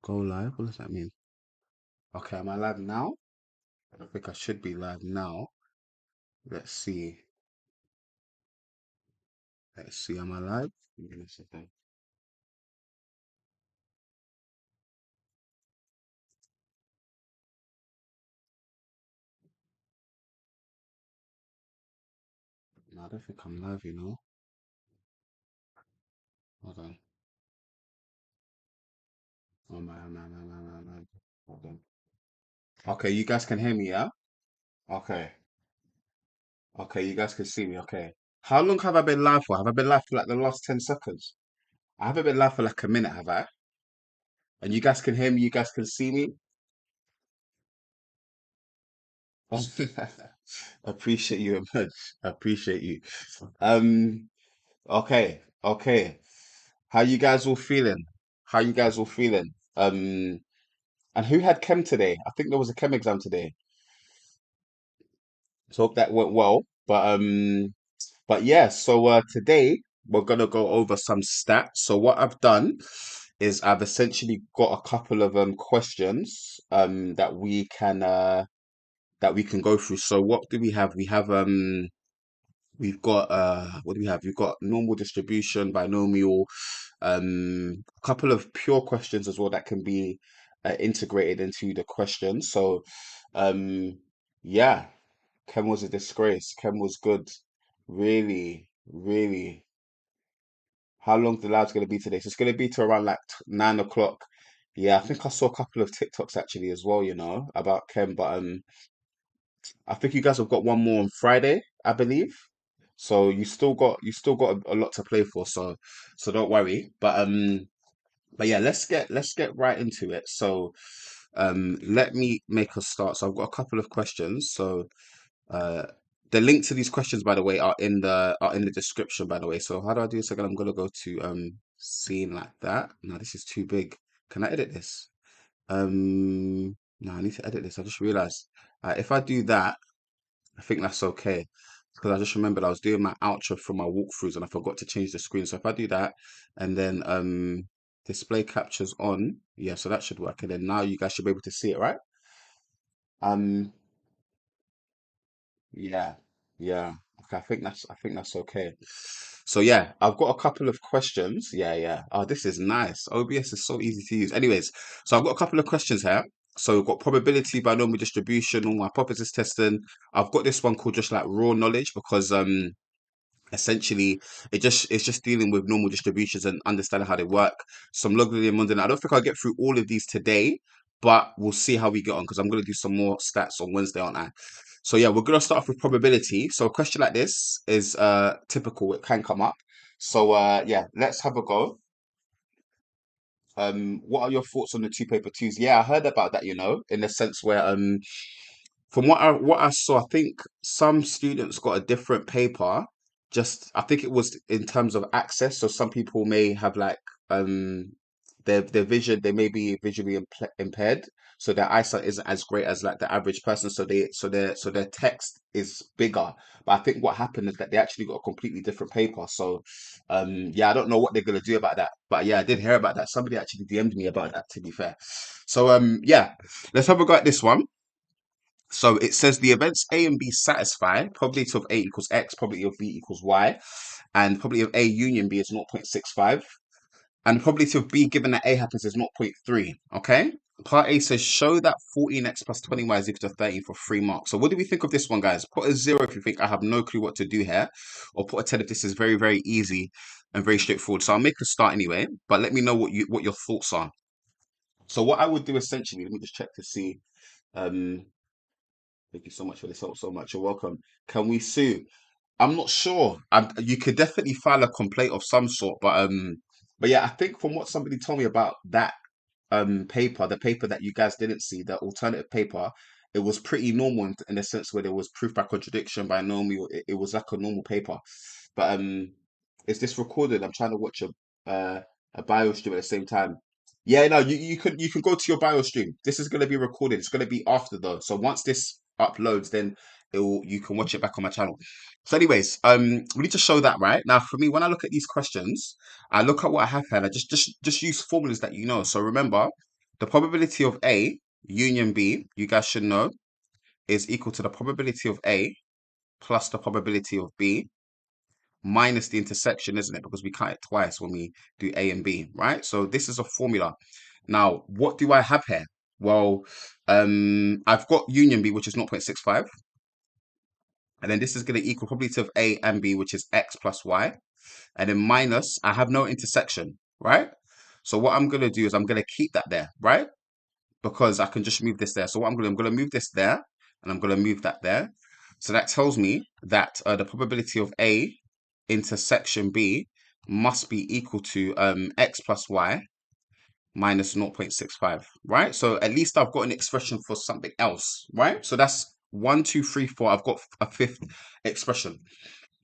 Go live? What does that mean? Okay, am I live now? I think I should be live now. Let's see. Let's see. Am I live? Give me a second. No, I don't think I'm live, you know. Hold on. Oh my. Hold on. Okay, you guys can hear me, yeah? Okay. Okay, you guys can see me, okay. How long have I been live for? Have I been live for like the last 10 seconds? I haven't been live for like a minute, have I? And you guys can hear me, you guys can see me? Appreciate you, man. Appreciate you. Um, okay. How you guys all feeling? How you guys all feeling? And who had chem today? I think there was a chem exam today. So hope that went well. But yeah, so today we're gonna go over some stats. So what I've done is I've essentially got a couple of questions that we can go through. So what do we have? We've got what do we have? We've got normal distribution, binomial, a couple of pure questions as well that can be integrated into the question. So um yeah, Chem was a disgrace. Chem was good. Really, really. How long the lab's gonna be today? So it's gonna be to around like 9 o'clock. Yeah, I think I saw a couple of TikToks actually as well, you know, about Chem, but I think you guys have got one more on Friday, I believe. So you still got a lot to play for. So don't worry. But yeah, let's get right into it. So let me make a start. So I've got a couple of questions. So uh the link to these questions, by the way, are in the description, by the way. So how do I do this again? I'm gonna go to scene like that. No, this is too big. Can I edit this? No, I need to edit this. I just realized if I do that. I think that's okay because I just remembered I was doing my outro for my walkthroughs and I forgot to change the screen. So if I do that and then display captures on, yeah, so that should work. And then now you guys should be able to see it, right? Um, yeah, yeah. Okay, I think that's okay. So yeah, I've got a couple of questions. Yeah. Oh, this is nice. OBS is so easy to use. Anyways, so I've got a couple of questions here. So we've got probability, binomial distribution, all my hypothesis testing. I've got this one called just like raw knowledge because essentially it's just dealing with normal distributions and understanding how they work. Some logarithm and I don't think I'll get through all of these today, but we'll see how we get on because I'm going to do some more stats on Wednesday, aren't I? So yeah, we're going to start off with probability. So a question like this is typical, it can come up. So yeah, let's have a go. What are your thoughts on the two paper twos? Yeah, I heard about that, you know, in the sense where from what I saw, I think some students got a different paper. Just I think it was in terms of access. So some people may have like um their vision, they may be visually impaired, so their eyesight isn't as great as like the average person. So their text is bigger. But I think what happened is that they actually got a completely different paper. So yeah, I don't know what they're gonna do about that. But yeah, I did hear about that. Somebody actually DM'd me about that, to be fair. So yeah, let's have a go at this one. So it says the events A and B satisfy, probability of A equals X, probability of B equals Y, and probability of A union B is 0.65, and the probability of B given that A happens is zero point 0.3. Okay? Part A says show that 14x plus 20y is equal to 30 for 3 marks. So what do we think of this one, guys? Put a 0 if you think I have no clue what to do here, or put a 10 if this is very, very easy and very straightforward. So I'll make a start anyway, but let me know what your thoughts are. So what I would do essentially, let me just check to see. Um, Thank you so much for this help so much. You're welcome. Can we sue? I'm not sure. You could definitely file a complaint of some sort, but yeah, I think from what somebody told me about that paper, the paper that you guys didn't see, the alternative paper, it was pretty normal in the sense where there was proof by contradiction, binomial. It was like a normal paper. But is this recorded? I'm trying to watch a bio stream at the same time. Yeah, no, you can go to your bio stream. This is gonna be recorded. It's gonna be after though. So once this uploads, then you can watch it back on my channel. So, anyways, we need to show that right now. For me, when I look at these questions, I look at what I have here. And I just use formulas that you know. So remember, the probability of A union B, you guys should know, is equal to the probability of A plus the probability of B minus the intersection, isn't it? Because we count it twice when we do A and B, right? So this is a formula. Now, what do I have here? Well, I've got union B, which is 0.65. And then this is going to equal probability of A and B, which is X plus Y. And then minus, I have no intersection, right? So what I'm going to do is I'm going to keep that there, right? Because I can just move this there. So what I'm going to move this there, and I'm going to move that there. So that tells me that the probability of A intersection B must be equal to X plus Y minus 0.65, right? So at least I've got an expression for something else, right? So that's 1, 2, 3, 4. I've got a fifth expression.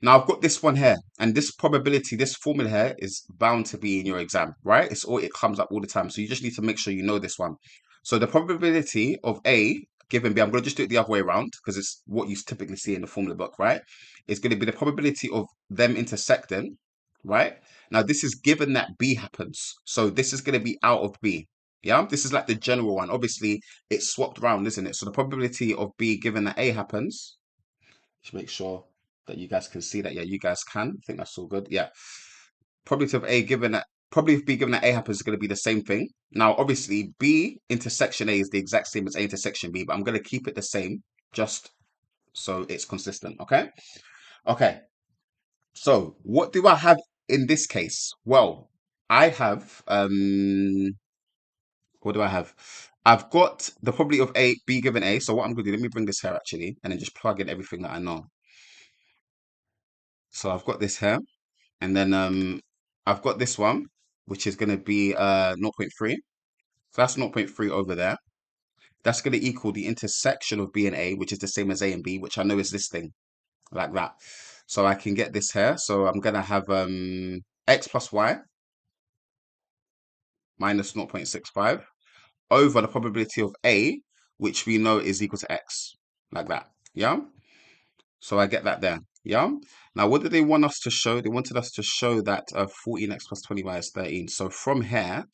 Now I've got this one here, and this probability, this formula here is bound to be in your exam, right? It comes up all the time. So you just need to make sure you know this one. So the probability of A given B, I'm going to just do it the other way around because it's what you typically see in the formula book, right? It's going to be the probability of them intersecting, right? Now this is given that B happens. So this is going to be out of B. Yeah, this is like the general one. Obviously, it's swapped around, isn't it? So the probability of B given that A happens, just make sure that you guys can see that. Yeah, you guys can. I think that's all good. Yeah. Probability of A given that probability of B given that A happens is going to be the same thing. Now, obviously, B intersection A is the exact same as A intersection B, but I'm going to keep it the same just so it's consistent. Okay. Okay. So what do I have in this case? Well, I have what do I have? I've got the probability of A B given A. So what I'm going to do, let me bring this here actually, and then just plug in everything that I know. So I've got this here. And then I've got this one, which is going to be zero point 0.3. So that's zero point 0.3 over there. That's going to equal the intersection of B and A, which is the same as A and B, which I know is this thing, like that. So I can get this here. So I'm going to have X plus Y minus 0.65 over the probability of A, which we know is equal to X, like that. Yeah? So I get that there. Yeah. Now, what did they want us to show? They wanted us to show that 14x plus 20y is 13. So from here,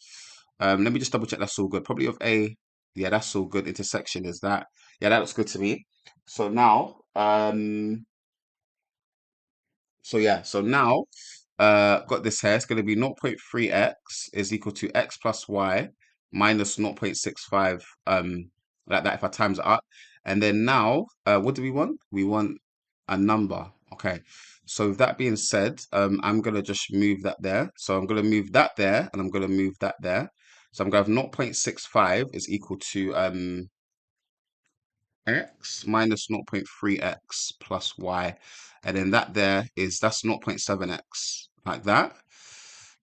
let me just double check that's all good. Probably of A, yeah, that's all good. Intersection is that. Yeah, that looks good to me. So now, so now, got this here. It's going to be 0.3x is equal to x plus y minus 0.65, like that if I times it up. And then now, what do we want? We want a number. Okay. So with that being said, I'm going to just move that there. So I'm going to move that there, and I'm going to move that there. So I'm going to have 0.65 is equal to x minus 0.3x plus y. And then that there is, that's 0.7x, like that,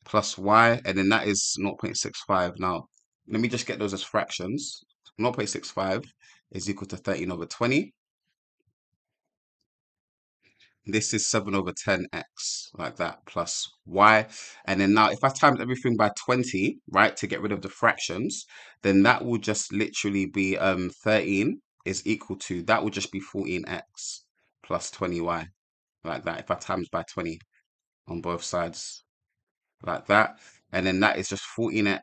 plus y. And then that is 0.65. Now, let me just get those as fractions. 0.65 is equal to 13 over 20. This is 7 over 10x, like that, plus y. And then now, if I times everything by 20, right, to get rid of the fractions, then that will just literally be 13 is equal to, that will just be 14x plus 20y, like that, if I times by 20 on both sides, like that. And then that is just 14x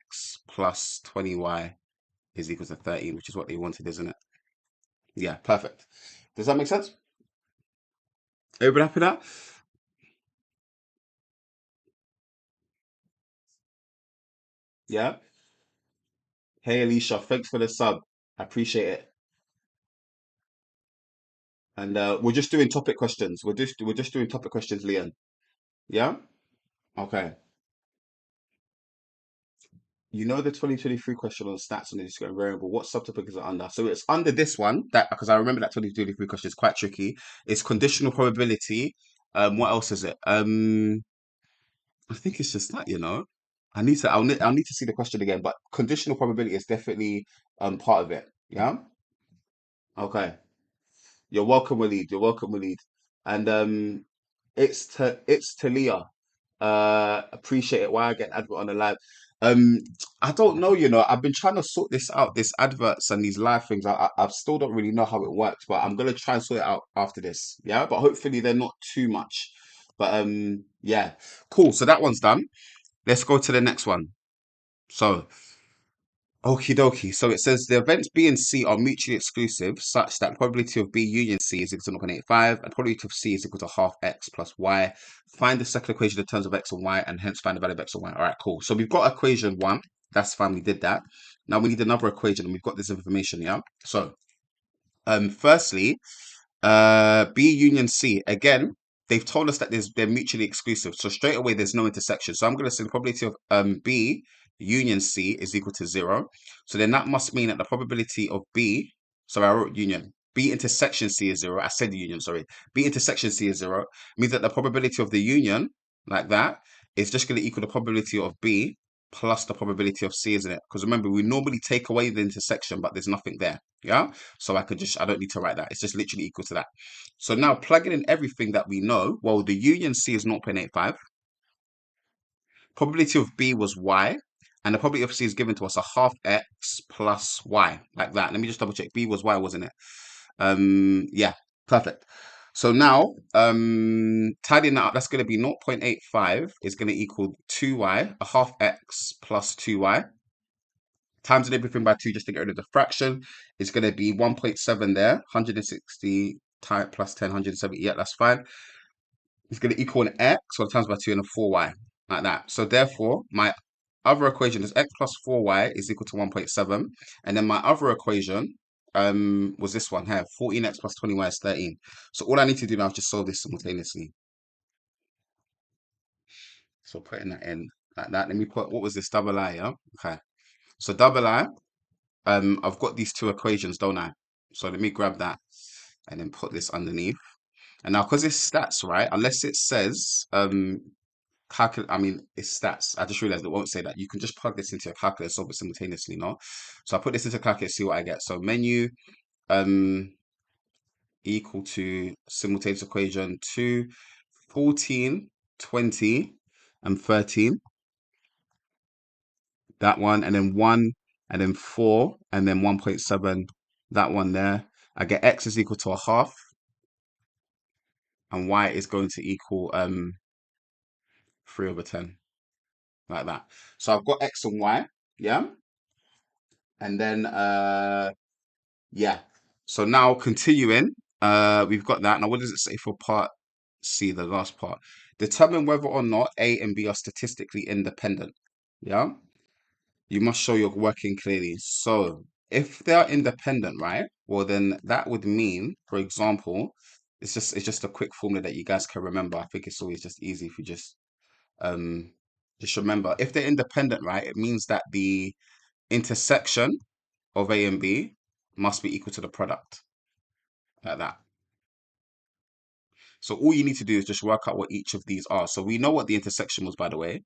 plus 20y is equal to 13, which is what they wanted, isn't it? Yeah, perfect. Does that make sense? Everybody happy with that? Yeah. Hey Alicia, thanks for the sub. I appreciate it. And we're just doing topic questions. We're just doing topic questions, Leon. Yeah? Okay. You know the 2023 question on stats on the discrete variable. What subtopic is it under? So it's under this one, that because I remember that 2023 question is quite tricky. It's conditional probability. What else is it? I think it's just that, I'll need to see the question again, but conditional probability is definitely part of it. Yeah? Okay. You're welcome, Waleed. You're welcome, Waleed. And it's Talia. Appreciate it. Why I get advert on the live. Um, I don't know. I've been trying to sort this out. This adverts and these live things. I still don't really know how it works, but I'm gonna try and sort it out after this. Yeah, but hopefully they're not too much. But yeah, cool. So that one's done. Let's go to the next one. So Okie dokie. So it says the events B and C are mutually exclusive such that probability of B union C is equal to 0.85 and probability of C is equal to half x plus y. Find the second equation in terms of x and y and hence find the value of x and y. All right, cool. So we've got equation one. That's fine. We did that. Now we need another equation and we've got this information. Yeah. So firstly, B union C. Again, they've told us that they're mutually exclusive. So straight away, there's no intersection. So I'm going to say the probability of B union C is equal to 0. So then that must mean that the probability of B, sorry, I wrote union. B intersection C is 0. I said union, sorry. B intersection C is 0. Means that the probability of the union, like that, is just going to equal the probability of B plus the probability of C, isn't it? Because remember, we normally take away the intersection, but there's nothing there. Yeah. So I don't need to write that. It's just literally equal to that. So now plugging in everything that we know, well, the union C is 0.85. Probability of B was Y. And the probability of C is given to us a half X plus Y, like that. Let me just double check. B was Y, wasn't it? Yeah, perfect. So now, tidying that up, that's going to be 0.85 is going to equal 2y, a half x plus 2y, times everything by 2 just to get rid of the fraction. It's going to be 1.7 there, 160 plus 10, 170. Yeah, that's fine. It's going to equal an x, so times by 2 and a 4y, like that. So therefore, my other equation is x plus 4y is equal to 1.7. And then my other equation was this one here, 14x plus 20y is 13. So all I need to do now is just solve this simultaneously. So putting that in like that. Let me put, what was this, double I, yeah? Okay. So double I, I've got these two equations, don't I? So let me grab that and then put this underneath. And now, because it's stats, right? Unless it says calculate, I mean, it's stats. I just realized it won't say that. You can just plug this into a calculator, solve it simultaneously, no? So I put this into a calculator, see what I get. So menu um equal to simultaneous equation 2, 14, 20, and 13. That one, and then 1, and then 4, and then 1.7. That one there. I get x is equal to a half, and y is going to equal 3/10, like that. So I've got x and y, yeah, and then yeah. So now continuing, we've got that. Now what does it say for part C, the last part? Determine whether or not A and B are statistically independent. Yeah. You must show you're working clearly. So if they are independent, right? Well, then that would mean, for example, it's just a quick formula that you guys can remember. I think it's always just easy if you just remember if they're independent, right? It means that the intersection of A and B must be equal to the product, like that. So all you need to do is just work out what each of these are. So we know what the intersection was, by the way.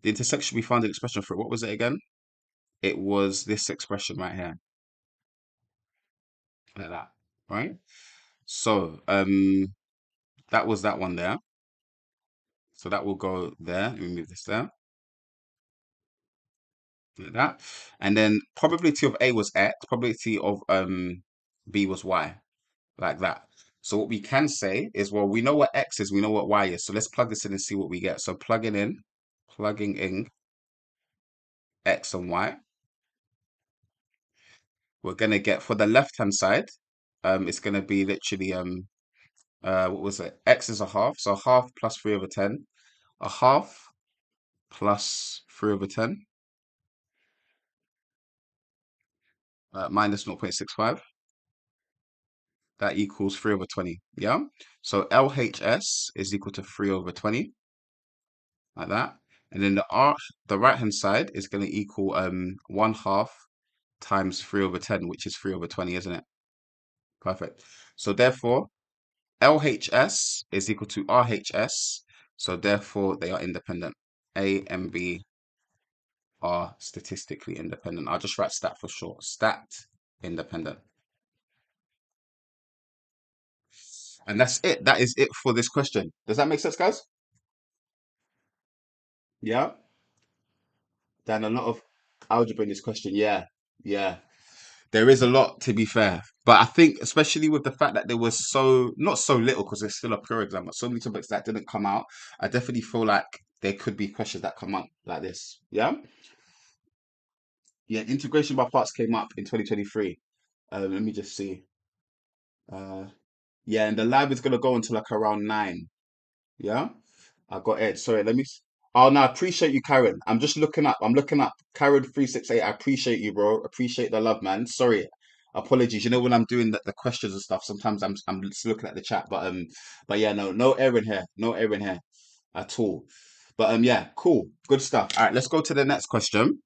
The intersection, we found an expression for it. What was it again? It was this expression right here, like that, right? So that was that one there. So that will go there. Let me move this there, like that. And then probability of A was X, probability of B was Y, like that. So what we can say is, well, we know what X is, we know what Y is. So let's plug this in and see what we get. So plugging in X and Y, we're gonna get for the left hand side, it's gonna be literally what was it? X is a half, so half plus 3/10. A half plus 3/10 minus 0.65. That equals 3/20. Yeah. So LHS is equal to 3/20, like that. And then the right hand side is going to equal 1/2 times 3/10, which is 3/20, isn't it? Perfect. So therefore, LHS is equal to RHS. So therefore, they are independent. A and B are statistically independent. I'll just write stat for short. Stat independent. And that's it. That is it for this question. Does that make sense, guys? Yeah. Done a lot of algebra in this question. Yeah. Yeah. There is a lot, to be fair. But I think, especially with the fact that there was not so little, because there's still a pure exam, but so many topics that didn't come out, I definitely feel like there could be questions that come up like this. Yeah. Yeah, integration by parts came up in 2023. Let me just see. Uh, yeah, and the live is gonna go until like around 9. Yeah, I got Ed. Sorry, let me. Oh no, I appreciate you, Karen. I'm just looking up. I'm looking up Karen 368. I appreciate you, bro. Appreciate the love, man. Sorry, apologies. You know when I'm doing the questions and stuff, sometimes I'm just looking at the chat, but yeah, no error here, no error here at all. But yeah, cool, good stuff. All right, let's go to the next question.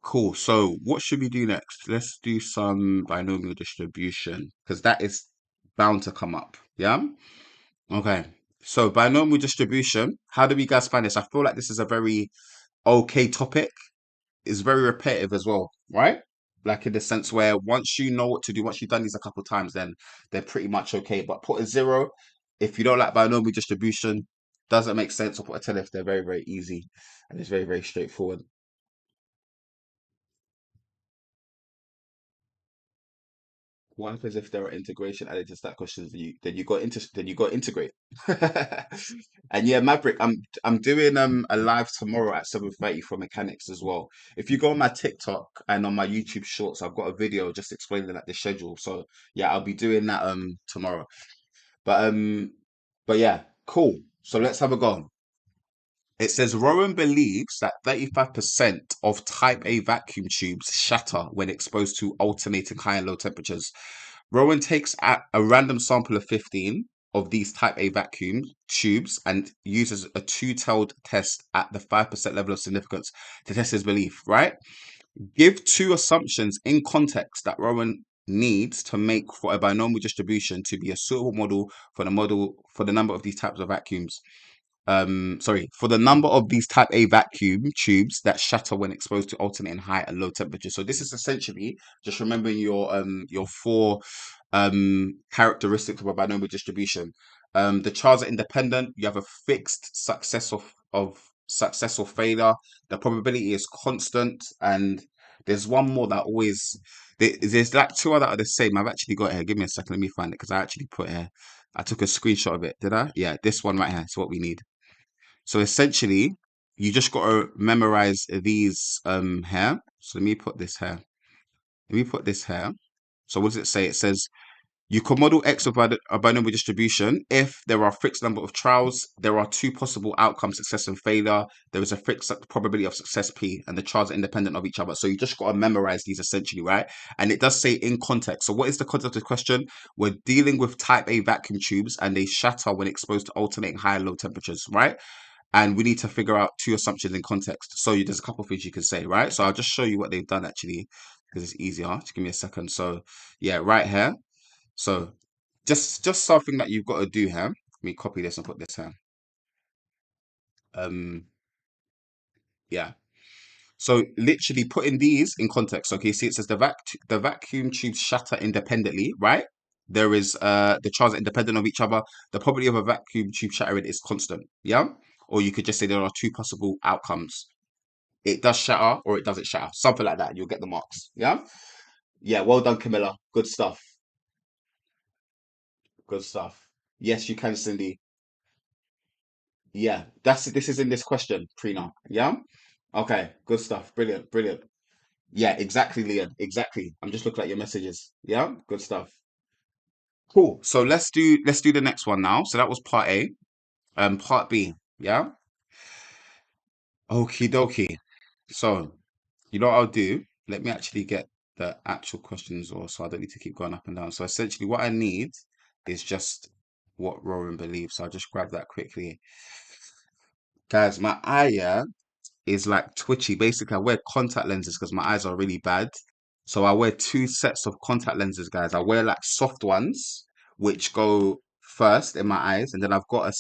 Cool. So what should we do next? Let's do some binomial distribution because that is bound to come up. Yeah. Okay. So binomial distribution, how do we guys find this? I feel like this is a very okay topic. It's very repetitive as well, right? Like in the sense where once you know what to do, once you've done these a couple of times, then they're pretty much okay. But put a zero if you don't like binomial distribution, doesn't make sense, or put a 10 if they're very, very easy and it's very, very straightforward. What happens if there are integration added to that question? Then you got to integrate. And yeah, Maverick, I'm doing a live tomorrow at 7:30 for mechanics as well. If you go on my TikTok and on my YouTube Shorts, I've got a video just explaining like the schedule. So yeah, I'll be doing that tomorrow. But yeah, cool. So let's have a go. It says Rowan believes that 35% of type A vacuum tubes shatter when exposed to alternating high and low temperatures. Rowan takes a random sample of 15 of these type A vacuum tubes and uses a two-tailed test at the 5% level of significance to test his belief, right? Give two assumptions in context that Rowan needs to make for a binomial distribution to be a suitable model for the number of these types of vacuums. Sorry, for the number of these type A vacuum tubes that shatter when exposed to alternating high and low temperatures. So this is essentially just remembering your four characteristics of a binomial distribution. The charts are independent. You have a fixed of success or failure. The probability is constant, and there's one more that always there's like two other that are the same. I've actually got it here. Give me a second. Let me find it because I actually put it here. I took a screenshot of it. Did I? Yeah, this one right here. It's what we need. So essentially, you just got to memorize these here. So let me put this here. Let me put this here. So what does it say? It says you can model X of a binomial distribution if there are a fixed number of trials, there are two possible outcomes, success and failure, there is a fixed probability of success P, and the trials are independent of each other. So you just got to memorize these essentially, right? And it does say in context. So what is the context of the question? We're dealing with type A vacuum tubes and they shatter when exposed to alternating high and low temperatures, right? And we need to figure out two assumptions in context. So there's a couple of things you can say, right? So I'll just show you what they've done actually, because it's easier. Just give me a second. So yeah, right here. So just something that you've got to do here. Let me copy this and put this here. Um, yeah. So literally putting these in context. Okay, see it says the vacuum tubes shatter independently, right? There is the charges are independent of each other. The probability of a vacuum tube shattering is constant. Yeah. Or you could just say there are two possible outcomes. It does shatter or it doesn't shatter. Something like that. You'll get the marks. Yeah. Yeah. Well done, Camilla. Good stuff. Good stuff. Yes, you can, Cindy. Yeah. This is in this question, Prina. Yeah. Okay. Good stuff. Brilliant. Brilliant. Yeah. Exactly, Leon. Exactly. I'm just looking at your messages. Yeah. Good stuff. Cool. So let's do the next one now. So that was part A. Part B. Yeah. Okie dokie. So you know what I'll do? Let me actually get the actual questions or so I don't need to keep going up and down. So essentially what I need is just what Rowan believes. So I'll just grab that quickly. Guys, my eye, yeah, is like twitchy. Basically, I wear contact lenses because my eyes are really bad. So I wear two sets of contact lenses, guys. I wear like soft ones, which go first in my eyes, and then I've got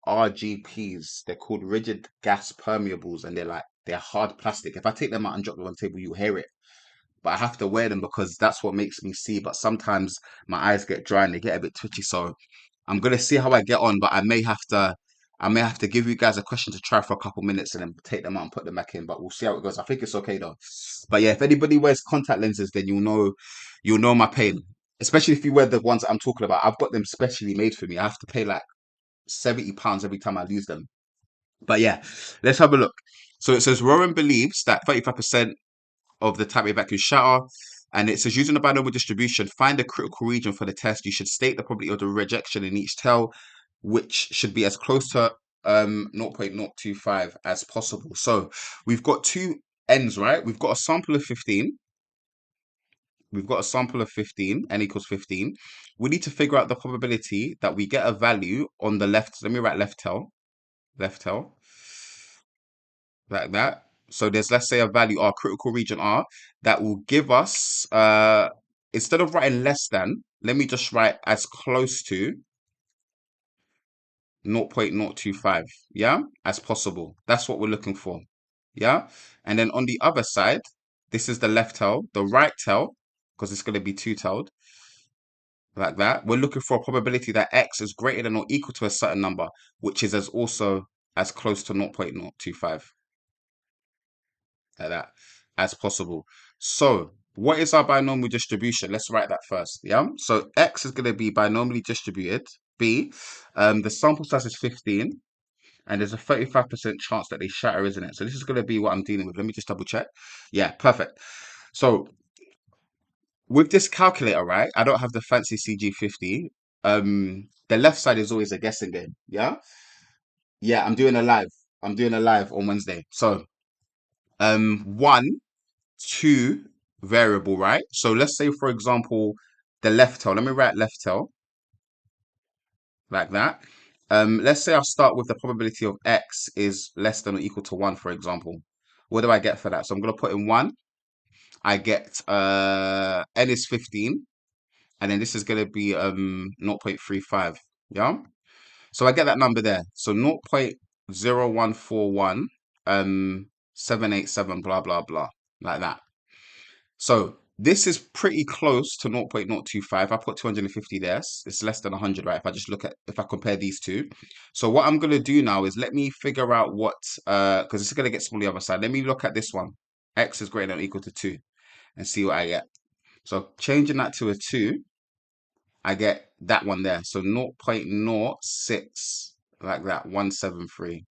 RGPs. They're called rigid gas permeables, and they're hard plastic. If I take them out and drop them on the table, you hear it. But I have to wear them because that's what makes me see. But sometimes my eyes get dry and they get a bit twitchy. So I'm gonna see how I get on, but I may have to give you guys a question to try for a couple minutes and then take them out and put them back in. But we'll see how it goes. I think it's okay though. But yeah, if anybody wears contact lenses, then you'll know my pain. Especially if you wear the ones I'm talking about. I've got them specially made for me. I have to pay like £70 every time I lose them. But yeah, let's have a look. So it says Rowan believes that 35% of the type wave vacuum shatter. And it says using the binomial distribution, find the critical region for the test. You should state the probability of the rejection in each tail, which should be as close to 0.025 as possible. So we've got two ends, right? We've got a sample of 15. We've got a sample of 15, n equals 15. We need to figure out the probability that we get a value on the left. Let me write left tail, like that. So there's, let's say, a value R, critical region R, that will give us, instead of writing less than, let me just write as close to 0.025, yeah, as possible. That's what we're looking for, yeah? And then on the other side, this is the left tail, the right tail, because it's going to be two-tailed, like that. We're looking for a probability that X is greater than or equal to a certain number, which is as also as close to 0.025. Like that, as possible. So what is our binomial distribution? Let's write that first. Yeah. So X is going to be binomially distributed. B, the sample size is 15, and there's a 35% chance that they shatter, isn't it? So this is going to be what I'm dealing with. Let me just double check. Yeah, perfect. So with this calculator, right? I don't have the fancy CG50. The left side is always a guessing game. Yeah. Yeah, I'm doing a live. I'm doing a live on Wednesday. So one, two variable, right? So let's say, for example, the left tail. Let me write left tail like that. Let's say I start with the probability of X is less than or equal to 1, for example. What do I get for that? So I'm going to put in 1. I get N is 15. And then this is going to be 0.35. Yeah? So I get that number there. So 0.0141 787 blah blah blah, like that. So this is pretty close to 0.025. I put 250 there. It's less than 100, right? If I compare these two. So what I'm going to do now is let me figure out what, because it's going to get small on the other side. Let me look at this one. X is greater than or equal to 2 and see what I get. So changing that to a 2, I get that one there. So 0.06, like that, 173,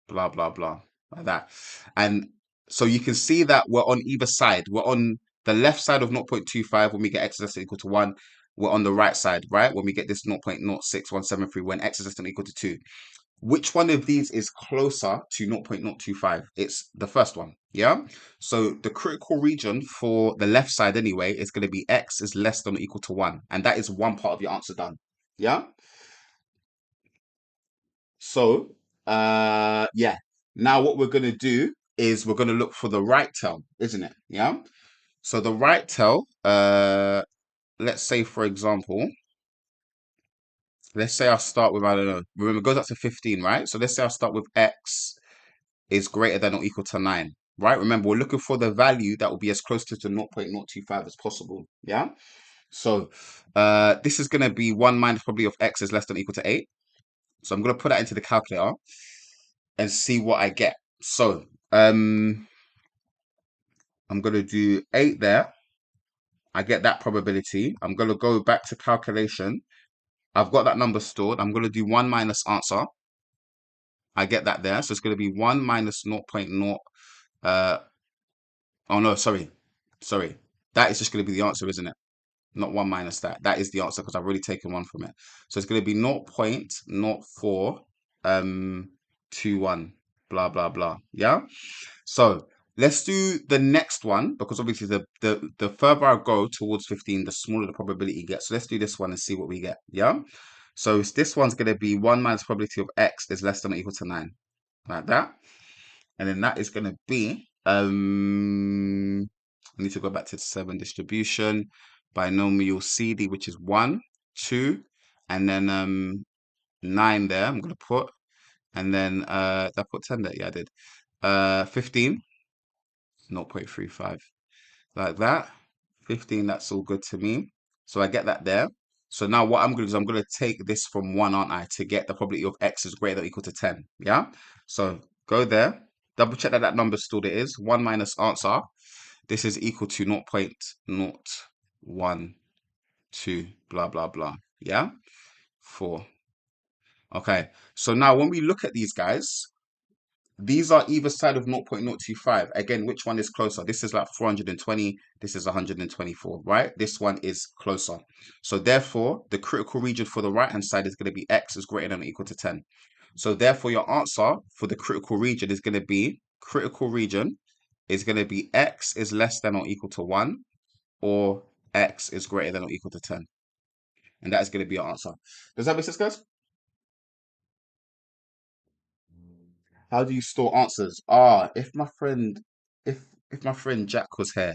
blah, blah, blah, like that. And so you can see that we're on either side. We're on the left side of 0.25 when we get x less than or equal to 1. We're on the right side, right? When we get this 0.06173 when x is less than or equal to 2. Which one of these is closer to 0.025? It's the first one, yeah? So the critical region for the left side anyway is going to be x is less than or equal to 1. And that is one part of your answer done, yeah? So, yeah. Now what we're going to do is we're going to look for the right tail, isn't it? Yeah? So the right tail, let's say, for example, let's say I start with, I don't know, remember it goes up to 15, right? So let's say I start with x is greater than or equal to 9, right? Remember, we're looking for the value that will be as close to 0.025 as possible, yeah? So this is going to be 1 minus probability of x is less than or equal to 8. So I'm going to put that into the calculator and see what I get. So I'm going to do 8 there. I get that probability. I'm going to go back to calculation. I've got that number stored. I'm going to do 1 minus answer. I get that there. So it's going to be 1 minus 0.0. Oh, no, sorry. Sorry. That is just going to be the answer, isn't it? Not 1 minus that. That is the answer because I've already taken 1 from it. So it's going to be 0.04 21, blah, blah, blah. Yeah? So let's do the next one because obviously the further I go towards 15, the smaller the probability gets. So let's do this one and see what we get. Yeah? So this one's going to be 1 minus probability of x is less than or equal to 9. Like that. And then that is going to be, I need to go back to 7 distribution, binomial CD, which is 1, 2, and then 9 there, I'm going to put, and then, did I put 10 there? Yeah, I did. 15, 0.35, like that. 15, that's all good to me. So I get that there. So now what I'm going to do is I'm going to take this from 1, aren't I, to get the probability of x is greater than or equal to 10. Yeah? So go there. Double check that that number still there is. 1 minus answer. This is equal to 0.012, blah, blah, blah. Yeah? 4. Okay. So now when we look at these guys, these are either side of 0.025. Again, which one is closer? This is like 420. This is 124, right? This one is closer. So therefore, the critical region for the right-hand side is going to be x is greater than or equal to 10. So therefore, your answer for the critical region is going to be x is less than or equal to 1 or x is greater than or equal to 10. And that is going to be your answer. Does that make sense, guys? How do you store answers? If my friend Jack was here,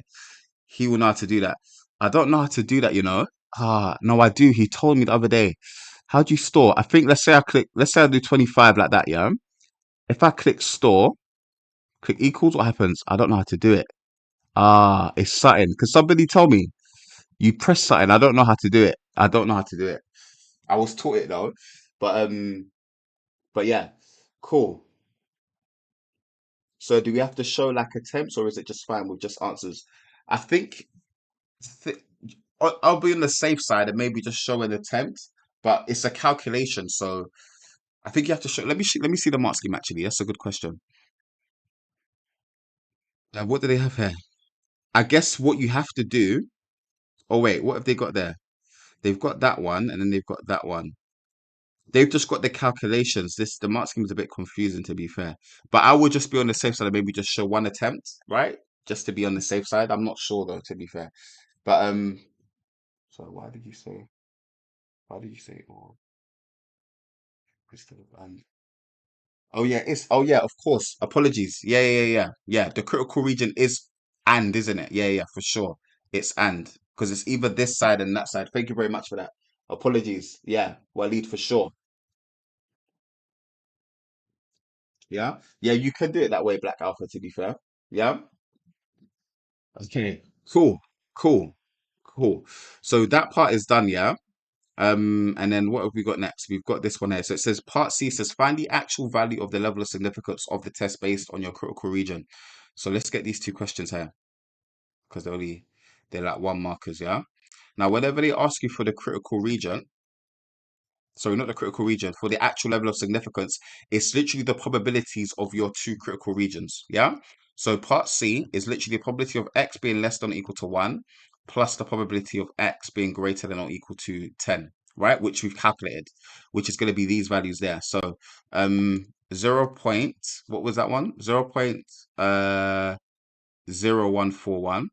he will know how to do that. I don't know how to do that, you know. No, I do. He told me the other day. How do you store? I think let's say I do 25 like that, yeah. If I click store, click equals, what happens? I don't know how to do it. It's something. Because somebody told me you press something. I don't know how to do it. I don't know how to do it. I was taught it though. But yeah, cool. So do we have to show like attempts or is it just fine with just answers? I think th I'll be on the safe side and maybe just show an attempt, but it's a calculation, so I think you have to show. Let me see the mark scheme actually. That's a good question. What do they have here? I guess what you have to do. Oh wait, what have they got there? They've got that one, and then they've got that one. They've just got the calculations. The mark scheme is a bit confusing to be fair, but I would just be on the safe side and maybe just show one attempt, right? Just to be on the safe side. I'm not sure though, to be fair. But so why did you say or crystal and oh yeah, of course. Apologies. Yeah. The critical region is and, isn't it? Yeah, for sure. It's and because it's either this side and that side. Thank you very much for that. Apologies. Yeah, Waleed for sure. Yeah. Yeah, you can do it that way, Black Alpha, to be fair. Yeah. Okay. Cool. Cool. Cool. So that part is done, yeah. And then what have we got next? We've got this one here. So it says part C says find the actual value of the level of significance of the test based on your critical region. So let's get these two questions here because they're like one markers, yeah. Now, whenever they ask you for the critical region, sorry, not the critical region, for the actual level of significance, it's literally the probabilities of your two critical regions. Yeah. So part C is literally the probability of x being less than or equal to 1 plus the probability of x being greater than or equal to 10, right? Which we've calculated, which is going to be these values there. So 0 point, what was that one? 0 0.0141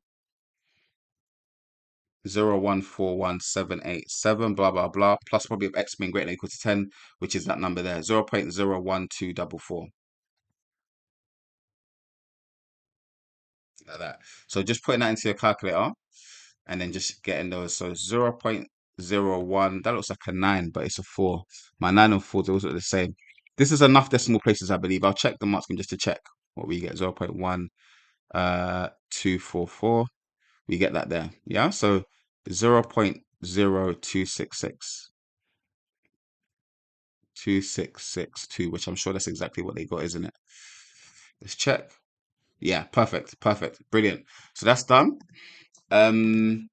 0.141,787, blah blah blah, plus probably of x being greater than or equal to 10, which is that number there, 0.01244, like that. So just putting that into your calculator and then just getting those. So 0.01, that looks like a 9, but it's a 4. My 9 and 4, those are the same. This is enough decimal places, I believe. I'll check the mark scheme just to check what we get. 0.1244. We get that there. Yeah. So 0.0266. 2662, which I'm sure that's exactly what they got, isn't it? Let's check. Yeah, perfect, brilliant. So that's done. Um,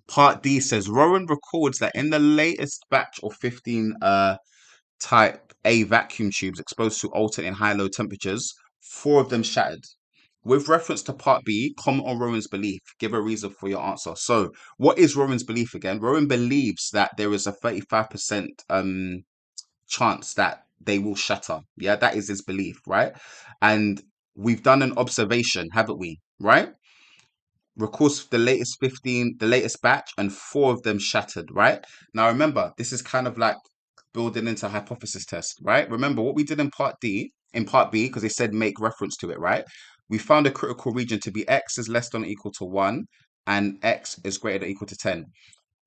part D says Rowan records that in the latest batch of 15 type A vacuum tubes exposed to alternating high-low temperatures, 4 of them shattered. With reference to part B, comment on Rowan's belief. Give a reason for your answer. So, what is Rowan's belief again? Rowan believes that there is a 35% chance that they will shatter. Yeah, that is his belief, right? And we've done an observation, haven't we? Right? Records the latest batch, and 4 of them shattered, right? Now remember, this is kind of like building into a hypothesis test, right? Remember what we did in part B, because they said make reference to it, right? We found a critical region to be x is less than or equal to 1 and x is greater than or equal to 10.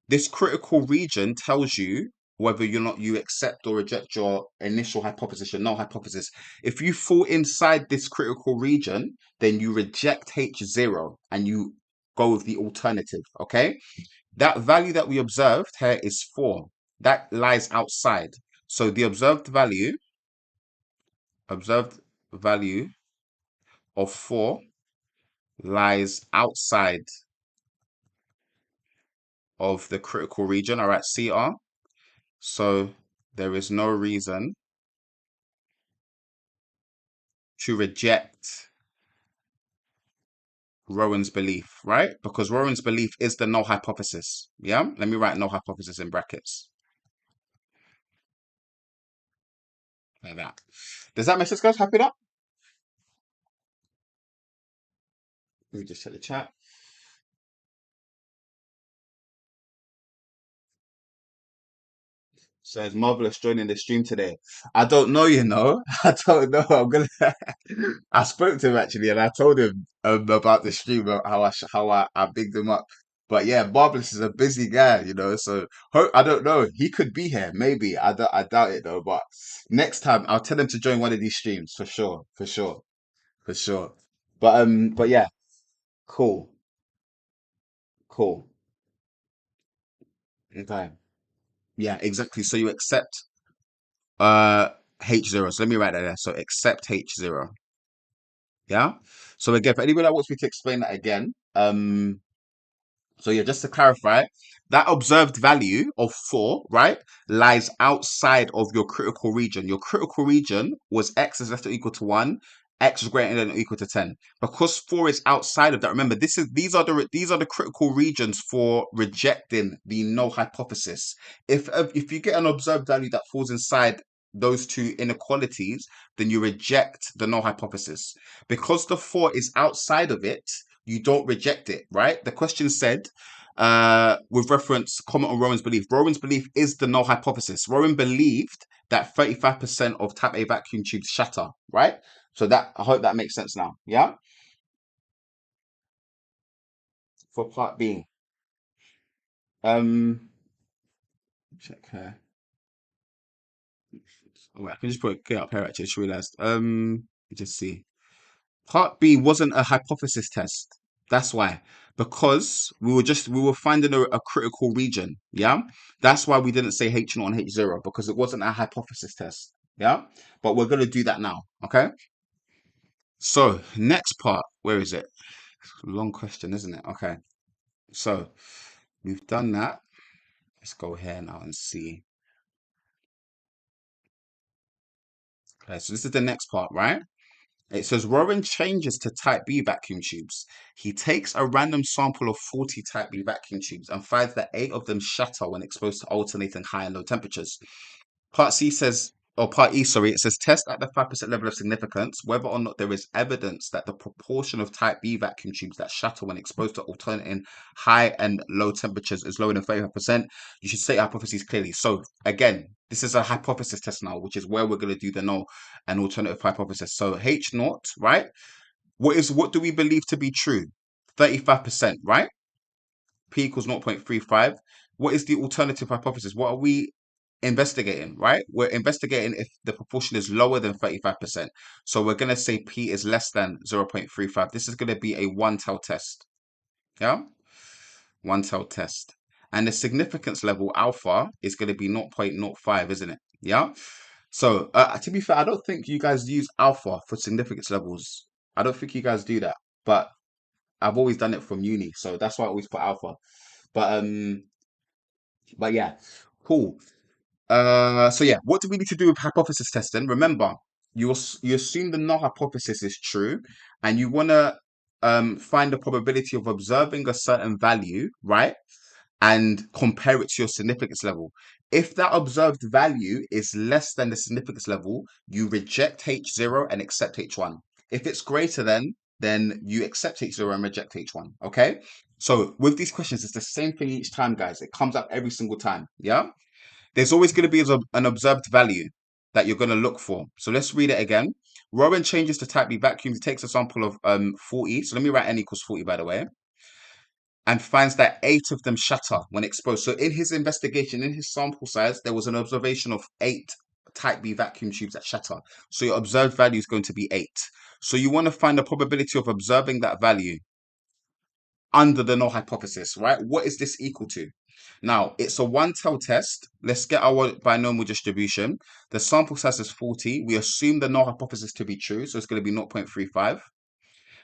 This critical region tells you whether or not you accept or reject your initial hypothesis, your null hypothesis. If you fall inside this critical region, then you reject H0 and you go with the alternative. Okay. That value that we observed here is 4. That lies outside. So the observed value of 4 lies outside of the critical region. All right, CR. So there is no reason to reject Rowan's belief, right? Because Rowan's belief is the null hypothesis. Yeah? Let me write null hypothesis in brackets. Like that. Does that make sense, guys? Happy with that? Let me just check the chat. Says Marvelous joining the stream today. I don't know, you know. I don't know. I'm gonna. I spoke to him actually, and I told him about the stream, how I bigged him up. But yeah, Marvelous is a busy guy, you know. So I don't know. He could be here, maybe. I doubt it though. But next time, I'll tell him to join one of these streams for sure, for sure, for sure. But yeah, cool, cool. Okay. Yeah, exactly. So you accept uh H0. So let me write that there. So accept H0. Yeah. So again, for anybody that wants me to explain that again, so yeah, just to clarify, that observed value of 4, right, lies outside of your critical region. Your critical region was x is less than or equal to 1, x is greater than or equal to 10. Because 4 is outside of that, remember, these are the critical regions for rejecting the null hypothesis. If you get an observed value that falls inside those two inequalities, then you reject the null hypothesis. Because the 4 is outside of it, you don't reject it, right? The question said, with reference comment on Rowan's belief. Rowan's belief is the null hypothesis. Rowan believed that 35% of type A vacuum tubes shatter, right? So that I hope that makes sense now. Yeah. For part B. Um check here. Oh, wait, I can just put it up here actually, I just realized. Just see. Part B wasn't a hypothesis test. That's why. Because we were finding a critical region. Yeah. That's why we didn't say H0 and H0 because it wasn't a hypothesis test. Yeah. But we're gonna do that now. Okay. So next part, where is it? Long question, isn't it? Okay. So we've done that. Let's go here now and see. Okay, so this is the next part, right? It says Rowan changes to type B vacuum tubes. He takes a random sample of 40 type B vacuum tubes and finds that 8 of them shatter when exposed to alternating high and low temperatures. Part C says, or part E, sorry, it says test at the 5% level of significance whether or not there is evidence that the proportion of type B vacuum tubes that shatter when exposed to alternating high and low temperatures is lower than 35%. You should state hypotheses clearly. So again, this is a hypothesis test now, which is where we're going to do the null and alternative hypothesis. So H naught, right? What do we believe to be true? 35%, right? P equals 0.35. What is the alternative hypothesis? What are we investigating, right? We're investigating if the proportion is lower than 35%. So we're going to say P is less than 0.35. This is going to be a one-tail test. Yeah? One-tail test. And the significance level alpha is going to be 0.05, isn't it? Yeah? So to be fair, I don't think you guys use alpha for significance levels. I don't think you guys do that. But I've always done it from uni. So that's why I always put alpha. But but yeah, cool. So yeah, what do we need to do with hypothesis testing? Remember, you assume the null hypothesis is true, and you want to find the probability of observing a certain value, right? And compare it to your significance level. If that observed value is less than the significance level, you reject H0 and accept H1. If it's greater than, then you accept H0 and reject H1. Okay? So with these questions, it's the same thing each time, guys. It comes up every single time. Yeah? There's always going to be an observed value that you're going to look for. So let's read it again. Rowan changes to type B vacuum. He takes a sample of 40. So let me write n equals 40, by the way, and finds that 8 of them shatter when exposed. So in his investigation, in his sample size, there was an observation of 8 type B vacuum tubes that shatter. So your observed value is going to be 8. So you want to find the probability of observing that value under the null hypothesis, right? What is this equal to? Now, it's a one-tail test. Let's get our binomial distribution. The sample size is 40. We assume the null hypothesis to be true, so it's going to be 0.35.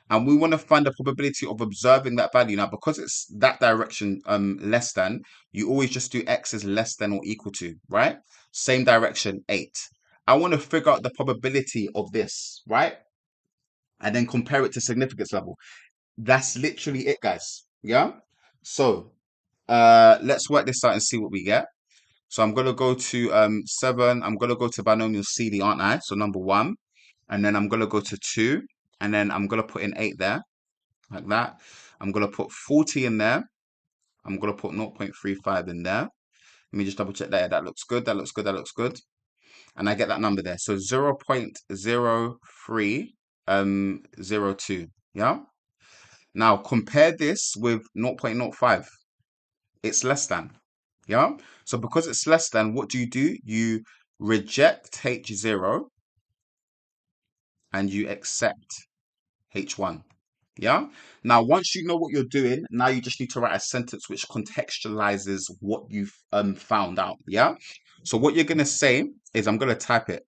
And we want to find the probability of observing that value. Now, because it's that direction less than, you always just do x is less than or equal to, right? Same direction, 8. I want to figure out the probability of this, right? and then compare it to significance level. That's literally it, guys. Yeah. So let's work this out and see what we get. So I'm gonna go to 7. I'm gonna go to binomial CD, aren't I? So number 1, and then I'm gonna go to 2, and then I'm gonna put in 8 there, like that. I'm gonna put 40 in there. I'm gonna put 0.35 in there. Let me just double check that. That looks good. That looks good. That looks good. And I get that number there. So 0.0302. Yeah. Now compare this with 0.05. It's less than. Yeah. So because it's less than, what do? You reject H0 and you accept H1. Yeah. Now, once you know what you're doing, now you just need to write a sentence which contextualizes what you've found out. Yeah. So what you're gonna say is, I'm gonna type it.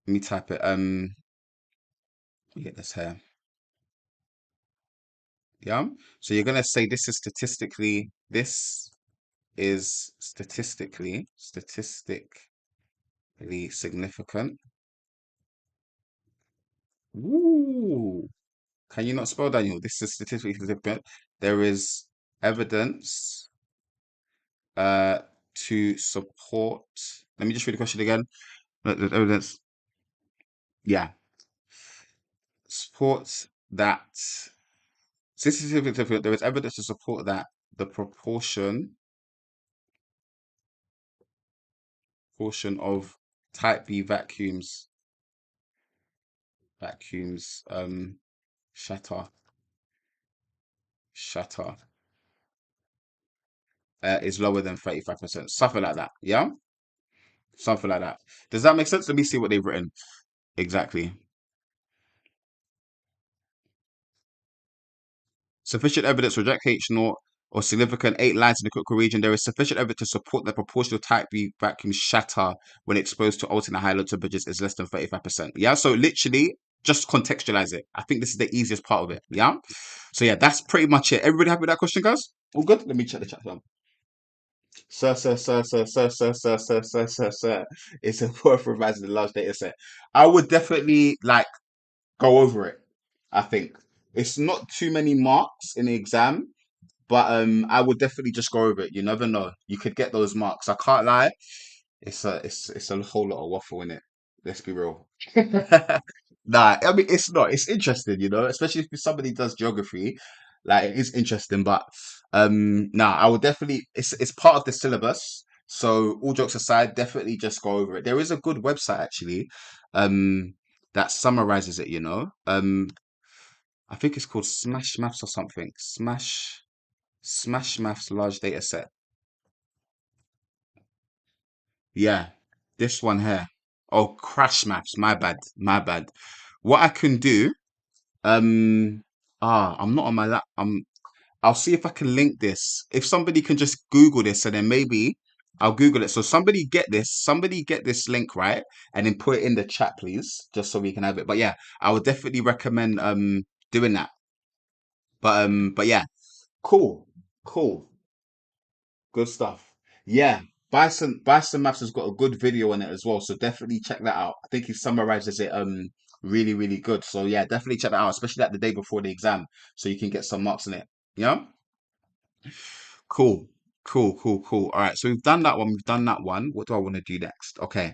Let me type it. Let me get this here. Yeah. So you're gonna say this is statistically significant. Woo! Can you not spell, Daniel? This is statistically significant. There is evidence to support. Let me just read the question again. There's evidence. Yeah. Supports that. Statistically significant. There is evidence to support that the portion of type B vacuums shatter shatter is lower than 35%, something like that. Yeah, something like that. Does that make sense? Let me see what they've written exactly. Sufficient evidence reject H naught or significant 8 lines in the critical region. There is sufficient evidence to support the proportional type B vacuum shatter when exposed to alternate high low temperatures is less than 35%. Yeah, so literally just contextualize it. I think this is the easiest part of it. Yeah, so yeah, that's pretty much it. Everybody happy with that question, guys? All good? Let me check the chat. Sir. It's worth revising the large data set. I would definitely like go over it. I think it's not too many marks in the exam, but I would definitely just go over it. You never know. You could get those marks. I can't lie. It's a whole lot of waffle in it. Let's be real. Nah, I mean it's not. It's interesting, especially if somebody does geography. Like it is interesting, but nah, I would definitely. It's part of the syllabus. So all jokes aside, definitely just go over it. There is a good website actually, um, that summarizes it. I think it's called Smash Maths or something. Smash Maths large data set. Yeah, this one here. Oh, Crash Maths. My bad. My bad. What I can do, I'm not on my lap. I'll see if I can link this. If somebody can just Google this, and then maybe I'll Google it. So somebody get this. Somebody get this link right, and then put it in the chat, please, just so we can have it. But yeah, I would definitely recommend doing that. But yeah, cool, cool. Good stuff. Yeah, Bison Maths has got a good video on it as well, so definitely check that out. I think he summarizes it really really good. So yeah, definitely check that out, especially like the day before the exam, so you can get some marks in it. Yeah, cool, cool. All right, so we've done that one. We've done that one. What do I want to do next? Okay,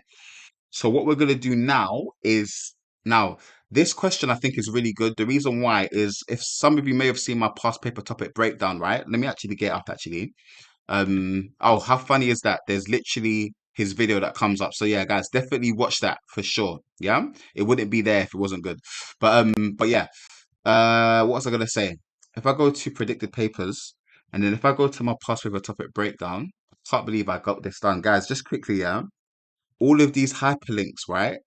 so what we're gonna do now is now this question I think is really good. The reason why is if some of you may have seen my past paper topic breakdown, right? Let me actually get up actually. Oh, how funny is that? There's literally his video that comes up. So yeah, guys, definitely watch that for sure. Yeah, it wouldn't be there if it wasn't good. But yeah. What was I gonna say? If I go to predicted papers, and then if I go to my past paper topic breakdown, I can't believe I got this done, guys. Just quickly, yeah. All of these hyperlinks, right?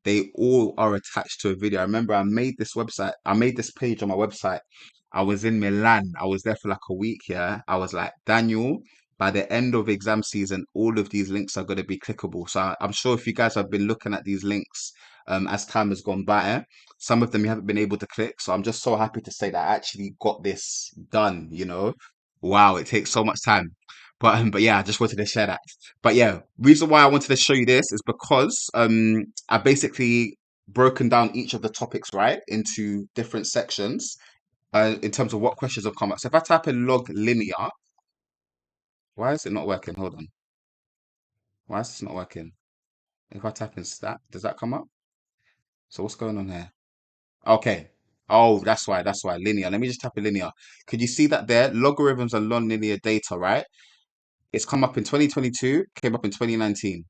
They all are attached to a video. I remember I made this page on my website. I was in Milan. I was there for like a week, yeah. I was like, Daniel, by the end of exam season, all of these links are going to be clickable. So I'm sure if you guys have been looking at these links as time has gone by, some of them you haven't been able to click. So I'm just so happy to say that I actually got this done. Wow, it takes so much time. But yeah, I just wanted to share that. But yeah, reason why I wanted to show you this is because I basically broken down each of the topics, right, into different sections in terms of what questions have come up. So if I type in log linear, why is it not working? Hold on. Why is this not working? If I type in stat, does that come up? So what's going on here? Okay. Oh, that's why. That's why. Linear. Let me just type in linear. Could you see that there? Logarithms and non-linear data, right? It's come up in 2022, came up in 2019.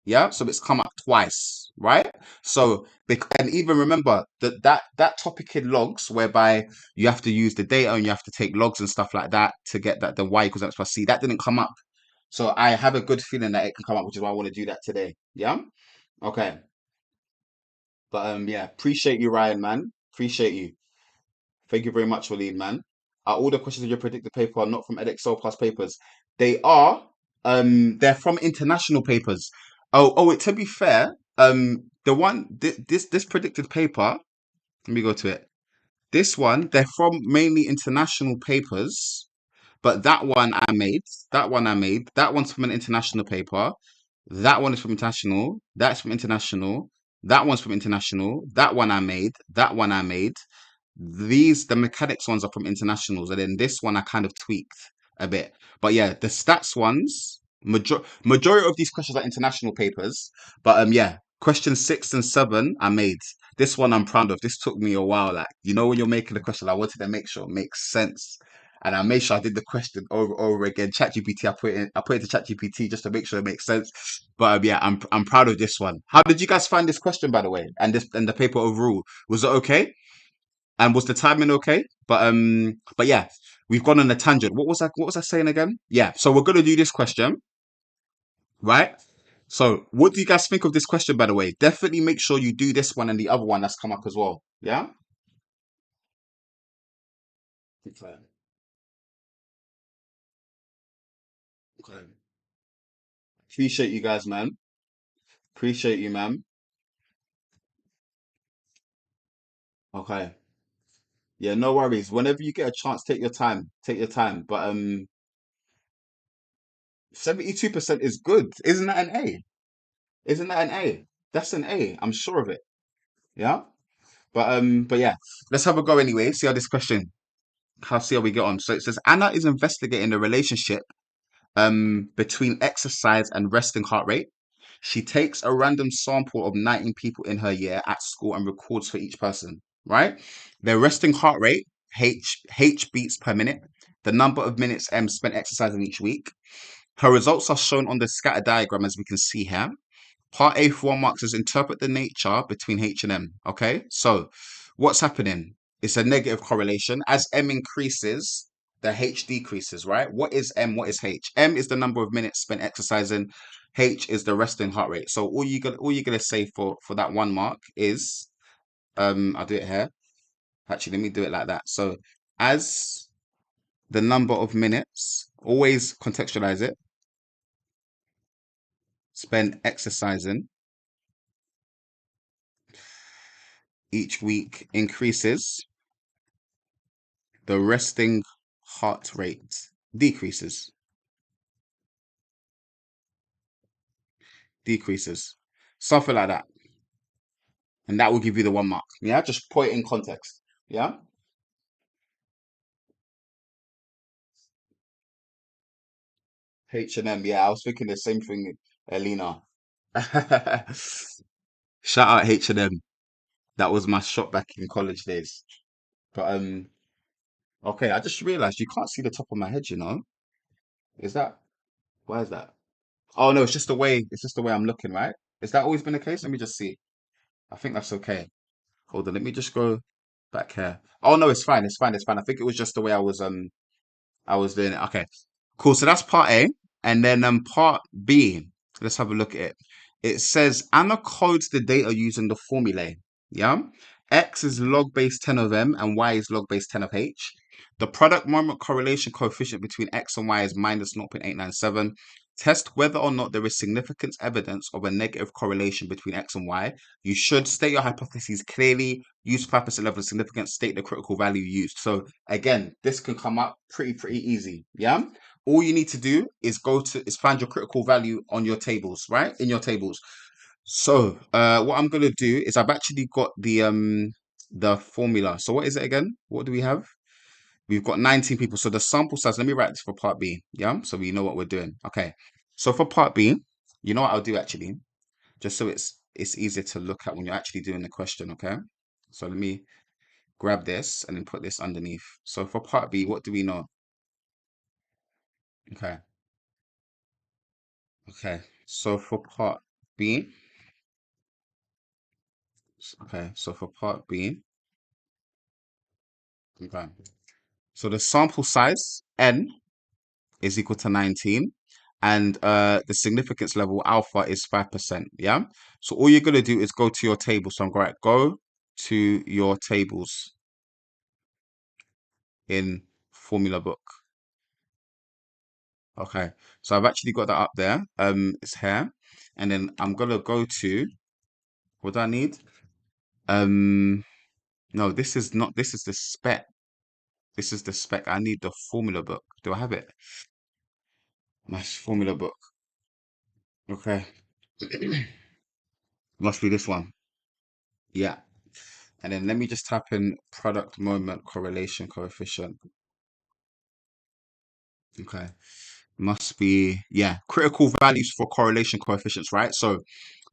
Yeah, so it's come up twice, right? So, and even remember that topic in logs, whereby you have to use the data and you have to take logs and stuff like that to get that the y equals x plus c, that didn't come up. So I have a good feeling that it can come up, which is why I want to do that today. Yeah. Okay. But yeah, appreciate you, Ryan, man. Appreciate you. Thank you very much, Waleed, man. Are all the questions in your predicted paper are not from Edexcel plus papers? They are. They're from international papers. To be fair, the one this predicted paper. Let me go to it. This one, they're from mainly international papers. But that one I made. That one I made. That one's from an international paper. That one is from international. That's from international. That one's from international. That one I made. That one I made. The mechanics ones are from internationals, and then this one I kind of tweaked a bit. But yeah, the stats ones, majority of these questions are international papers. But yeah, question 6 and 7 I made. This one I'm proud of. This took me a while. Like, when you're making the question, I wanted to make sure it makes sense. And I made sure I did the question over again. ChatGPT, I put it to ChatGPT just to make sure it makes sense. But yeah, I'm proud of this one. How did you guys find this question, by the way? And the paper overall? Was it okay? And was the timing okay? But yeah, we've gone on a tangent. What was I saying again? Yeah, so we're gonna do this question, right? So what do you guys think of this question, by the way? Definitely make sure you do this one and the other one that's come up as well. Yeah? Okay. Okay. Appreciate you guys, man. Appreciate you, man. Okay. Yeah, no worries. Whenever you get a chance, take your time. Take your time. But 72% is good. Isn't that an A? Isn't that an A? That's an A. I'm sure of it. Yeah? But yeah, let's have a go anyway. See how we get on. So it says Anna is investigating the relationship between exercise and resting heart rate. She takes a random sample of 19 people in her year at school and records for each person, right? Their resting heart rate, H beats per minute, the number of minutes M spent exercising each week. Her results are shown on the scatter diagram as we can see here. Part A for 1 mark says interpret the nature between H and M. Okay, so what's happening? It's a negative correlation. As M increases, the H decreases, right? What is M? What is H? M is the number of minutes spent exercising. H is the resting heart rate. So all you're gonna say for that 1 mark is I'll do it here. Actually, let me do it like that. So as the number of minutes, always contextualize it, spent exercising each week increases, the resting heart rate decreases. Decreases. Something like that. And that will give you the 1 mark. Yeah, just put it in context. Yeah. H&M. Yeah, I was thinking the same thing, Elena. Shout out H&M. That was my shop back in college days. But okay, I just realized you can't see the top of my head, you know? Is that why is that? Oh no, it's just the way I'm looking, right? Has that always been the case? Let me just see. I think that's okay. Hold on, let me just go back here. Oh no, it's fine, it's fine, it's fine. I think it was just the way I was doing it. Okay, cool. So that's part A, and then part B. Let's have a look at it. It says Anna codes the data using the formulae. Yeah, X is log base 10 of M, and Y is log base 10 of H. The product moment correlation coefficient between X and Y is minus 0.897. Test whether or not there is significant evidence of a negative correlation between X and Y. You should state your hypotheses clearly, use 5% level of significance, state the critical value used. So again, this can come up pretty easy. Yeah. All you need to do is find your critical value on your tables, right? In your tables. So, what I'm gonna do is I've actually got the formula. So what is it again? What do we have? We've got 19 people. So the sample size, let me write this for part B. Yeah. So we know what we're doing. Okay. So for part B, you know what I'll do actually, just so it's easier to look at when you're actually doing the question. Okay. So let me grab this and then put this underneath. So for part B, what do we know? Okay. Okay. So for part B, okay. So for part B, okay. So the sample size N is equal to 19 and the significance level alpha is 5%. Yeah. So all you're going to do is go to your table. So I'm going to go to your tables in formula book. Okay. So I've actually got that up there. It's here. And then I'm going to go to, what do I need? Um, no, this is not, this is the spec. This is the spec. I need the formula book. Do I have it? My formula book. Okay. Must be this one. Yeah. And then let me just type in product moment correlation coefficient. Okay. Must be, yeah, critical values for correlation coefficients, right? So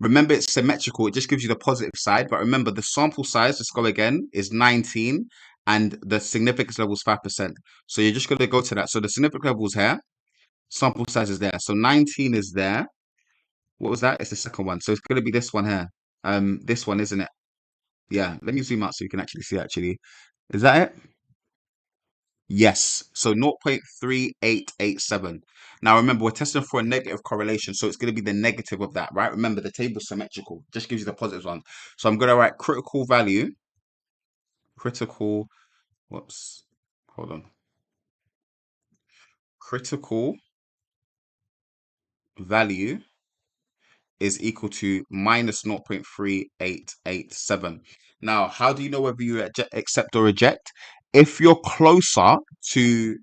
remember it's symmetrical. It just gives you the positive side. But remember the sample size, let's go again, is 19 and the significance level is 5%. So you're just going to go to that. So the significance level is here. Sample size is there. So 19 is there. What was that? It's the second one. So it's going to be this one here. This one, isn't it? Yeah. Let me zoom out so you can actually see actually. Is that it? Yes, so 0.3887. Now remember, we're testing for a negative correlation, so it's going to be the negative of that, right? Remember, the table's symmetrical, just gives you the positive one. So I'm going to write critical, whoops, hold on, critical value is equal to minus 0.3887. Now, how do you know whether you accept or reject? If you're closer to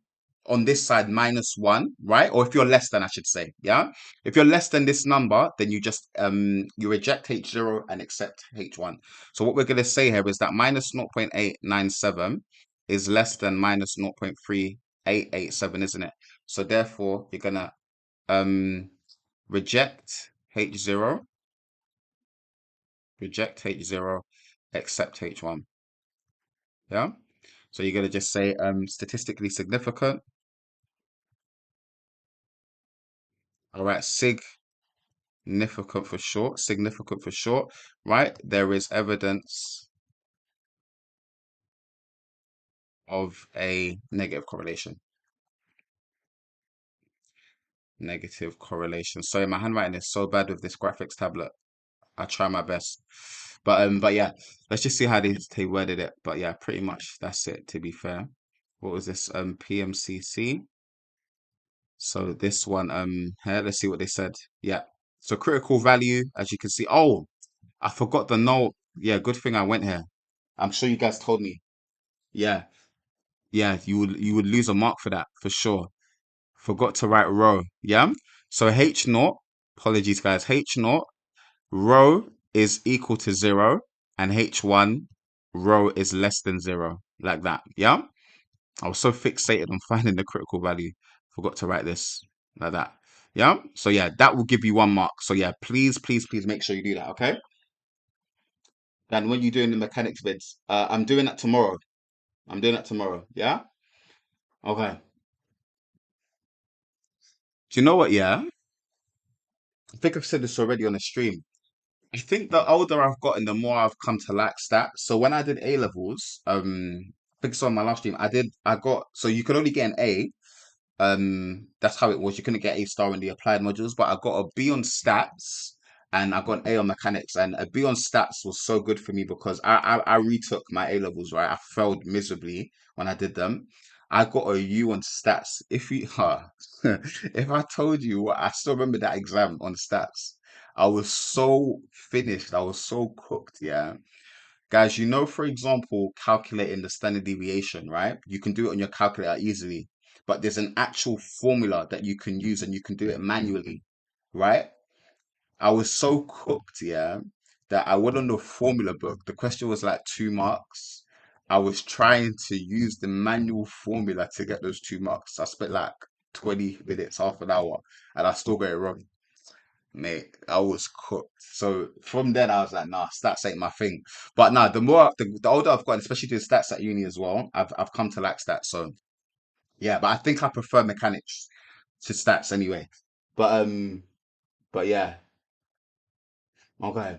on this side -1, right? Or if you're less than, I should say, yeah. If you're less than this number, then you just you reject H0 and accept H1. So what we're gonna say here is that minus 0.897 is less than minus 0.3887, isn't it? So therefore, you're gonna um reject H0, reject H0, accept H1. Yeah. So you're gonna just say statistically significant. All right, significant for short, right? There is evidence of a negative correlation. Negative correlation. Sorry, my handwriting is so bad with this graphics tablet. I try my best. But yeah, let's just see how they worded it. But yeah, pretty much that's it, to be fair. What was this? PMCC. So this one, here, let's see what they said. Yeah. So critical value, as you can see. Oh, I forgot the note. Yeah, good thing I went here. I'm sure you guys told me. Yeah. Yeah, you would lose a mark for that for sure. Forgot to write row. Yeah. So H naught, apologies guys, H naught, row is equal to 0, and H1 row is less than 0. Like that. Yeah. I was so fixated on finding the critical value. Forgot to write this like that. Yeah. So yeah, that will give you 1 mark. So yeah, please, please, please make sure you do that. Okay. And when you're doing the mechanics vids, I'm doing that tomorrow. I'm doing that tomorrow. Yeah. Okay. Do you know what? Yeah. I think I've said this already on the stream. I think the older I've gotten, the more I've come to like stats. So when I did A levels, I think it's on my last stream. I got, so you could only get an A. That's how it was. You couldn't get A star in the applied modules, but I got a B on stats and I got an A on mechanics. And a B on stats was so good for me because I retook my A levels, right? I failed miserably when I did them. I got a U on stats. If you if I told you what, I still remember that exam on stats. I was so finished. I was so cooked, yeah. Guys, for example, calculating the standard deviation, right? You can do it on your calculator easily, but there's an actual formula that you can use and you can do it manually, right? I was so cooked, yeah, that I went on the formula book. The question was like 2 marks. I was trying to use the manual formula to get those 2 marks. I spent like 20 minutes, half an hour, and I still got it wrong. Mate, I was cooked. So from then I was like, nah, stats ain't my thing. But nah, the older I've gotten, especially doing stats at uni as well, I've come to like stats. So yeah, but I think I prefer mechanics to stats anyway. But yeah, okay.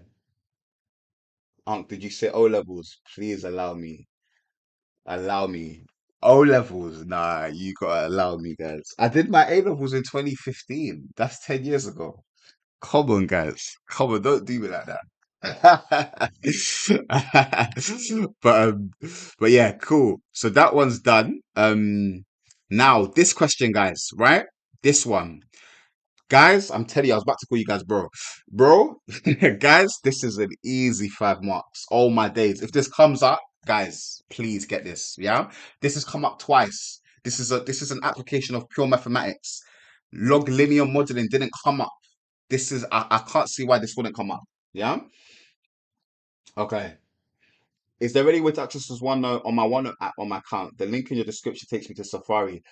Unc, did you say O levels? Please allow me. Allow me. O levels? Nah, you gotta allow me, guys. I did my A levels in 2015. That's 10 years ago. Come on, guys. Come on, don't do me like that. But but yeah, cool. So that one's done. Now this question, guys, right? This one. Guys, I'm telling you, I was about to call you guys bro. Bro, guys, this is an easy 5 marks. Oh my days. If this comes up, guys, please get this. Yeah? This has come up twice. This is an application of pure mathematics. Log linear modeling didn't come up. I can't see why this wouldn't come up. Yeah? Okay. Is there any way to access this OneNote on my OneNote app on my account? The link in your description takes me to Safari.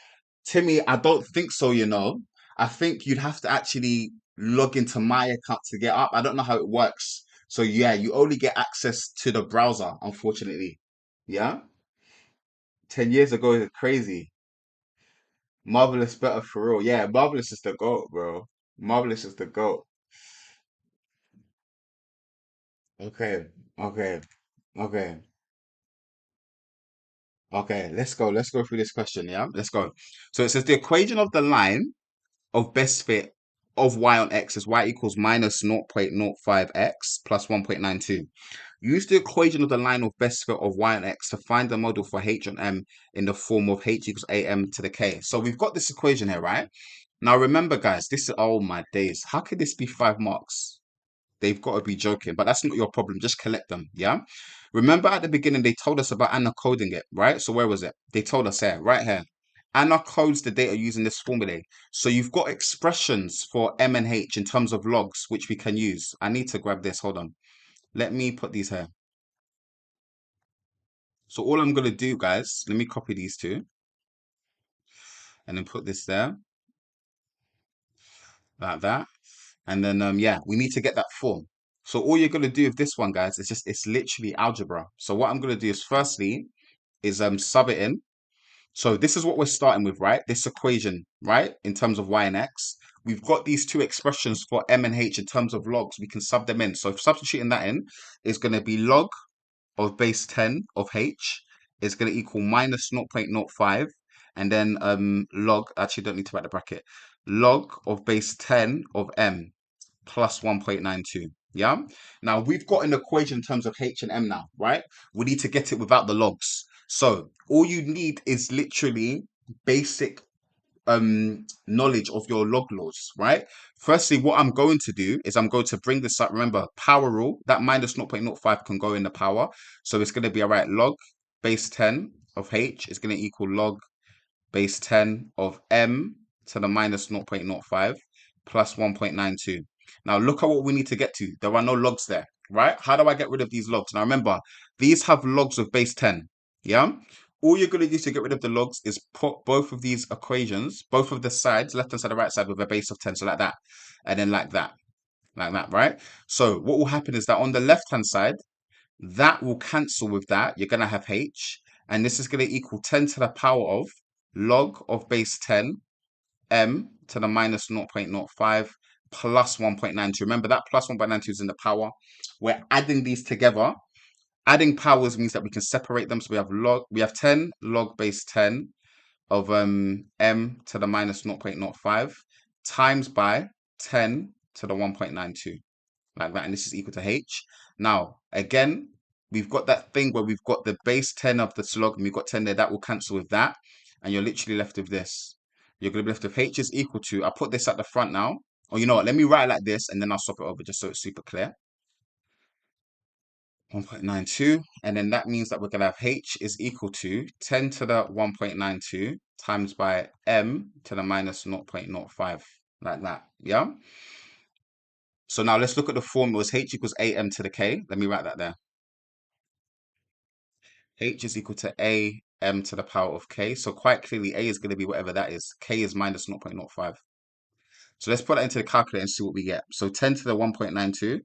Timmy, I don't think so, you know. I think you'd have to actually log into my account to get up. I don't know how it works. So yeah, you only get access to the browser, unfortunately. Yeah? 10 years ago is crazy. Marvelous better for real. Yeah, Marvelous is the GOAT, bro. Marvelous is the GOAT. Okay, okay, okay, okay. Let's go. Let's go through this question, yeah? Let's go. So it says the equation of the line of best fit of y on x is y equals minus 0.05x plus 1.92. Use the equation of the line of best fit of y on x to find the model for h on m in the form of h equals am to the k. So we've got this equation here, right? Now remember, guys, this is, oh my days. How could this be 5 marks? They've got to be joking, but that's not your problem. Just collect them, yeah? Remember at the beginning, they told us about Anna coding it, right? So where was it? They told us here, right here. Anna codes the data using this formula. So you've got expressions for M and H in terms of logs, which we can use. I need to grab this. Hold on. Let me put these here. So all I'm going to do, guys, let me copy these two and then put this there like that. And then, yeah, we need to get that form. So all you're going to do with this one, guys, is just, it's literally algebra. So what I'm going to do is firstly, is sub it in. So this is what we're starting with, right? This equation, right? In terms of y and x. We've got these two expressions for m and h in terms of logs. We can sub them in. So substituting that in is going to be log of base 10 of h is going to equal minus 0.05. And then log, actually don't need to write the bracket. Log of base 10 of m plus 1.92. Yeah. Now we've got an equation in terms of H and M now, right? We need to get it without the logs. So all you need is literally basic knowledge of your log laws, right? Firstly, what I'm going to do is I'm going to bring this up. Remember, power rule, that minus 0.05 can go in the power. So it's going to be all right, log base 10 of H is going to equal log base 10 of m to the minus 0.05 plus 1.92. Now look at what we need to get to. There are no logs there, right? How do I get rid of these logs? Now remember, these have logs of base 10, yeah? All you're going to do to get rid of the logs is put both of these equations, both of the sides, left hand side and right side, with a base of 10, so like that, and then like that, right? So what will happen is that on the left hand side, that will cancel with that. You're going to have h, and this is going to equal 10 to the power of log of base 10 m to the minus 0.05 plus 1.92. Remember that plus 1.92 is in the power. We're adding these together. Adding powers means that we can separate them. So we have 10 log base 10 of m to the minus 0.05 times by 10 to the 1.92, like that, and this is equal to h. Now again, we've got that thing where we've got the base 10 of the slug and we've got 10 there. That will cancel with that, and you're literally left with this. You're going to be left with h is equal to, I'll put this at the front now, or you know what, let me write it like this and then I'll swap it over just so it's super clear. 1.92, and then that means that we're going to have h is equal to 10 to the 1.92 times by m to the minus 0.05, like that. Yeah. So now let's look at the form. It was h equals am to the k. Let me write that there. H is equal to am to the power of k. So quite clearly, a is going to be whatever that is. K is minus 0.05. So let's put that into the calculator and see what we get. So 10 to the 1.92.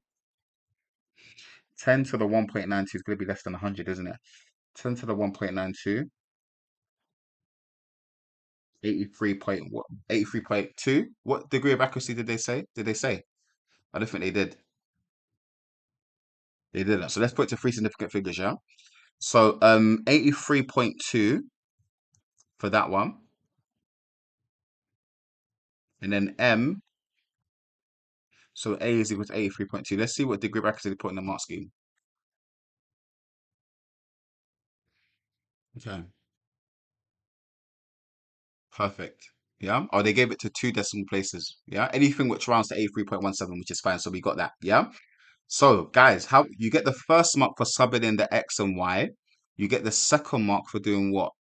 10 to the 1.92 is going to be less than 100, isn't it? 10 to the 1.92. 83 point what? 83.2. What degree of accuracy did they say? Did they say? I don't think they did. They didn't. So let's put it to three significant figures, yeah? So 83.2 for that one. And then M, so A is equal to 83.2. Let's see what degree of accuracy they put in the mark scheme. Okay, perfect. Yeah. Oh, they gave it to two decimal places. Yeah. Anything which rounds to 83.17, which is fine. So we got that. Yeah. So guys, how you get the first mark for subbing in the X and Y. You get the second mark for doing what?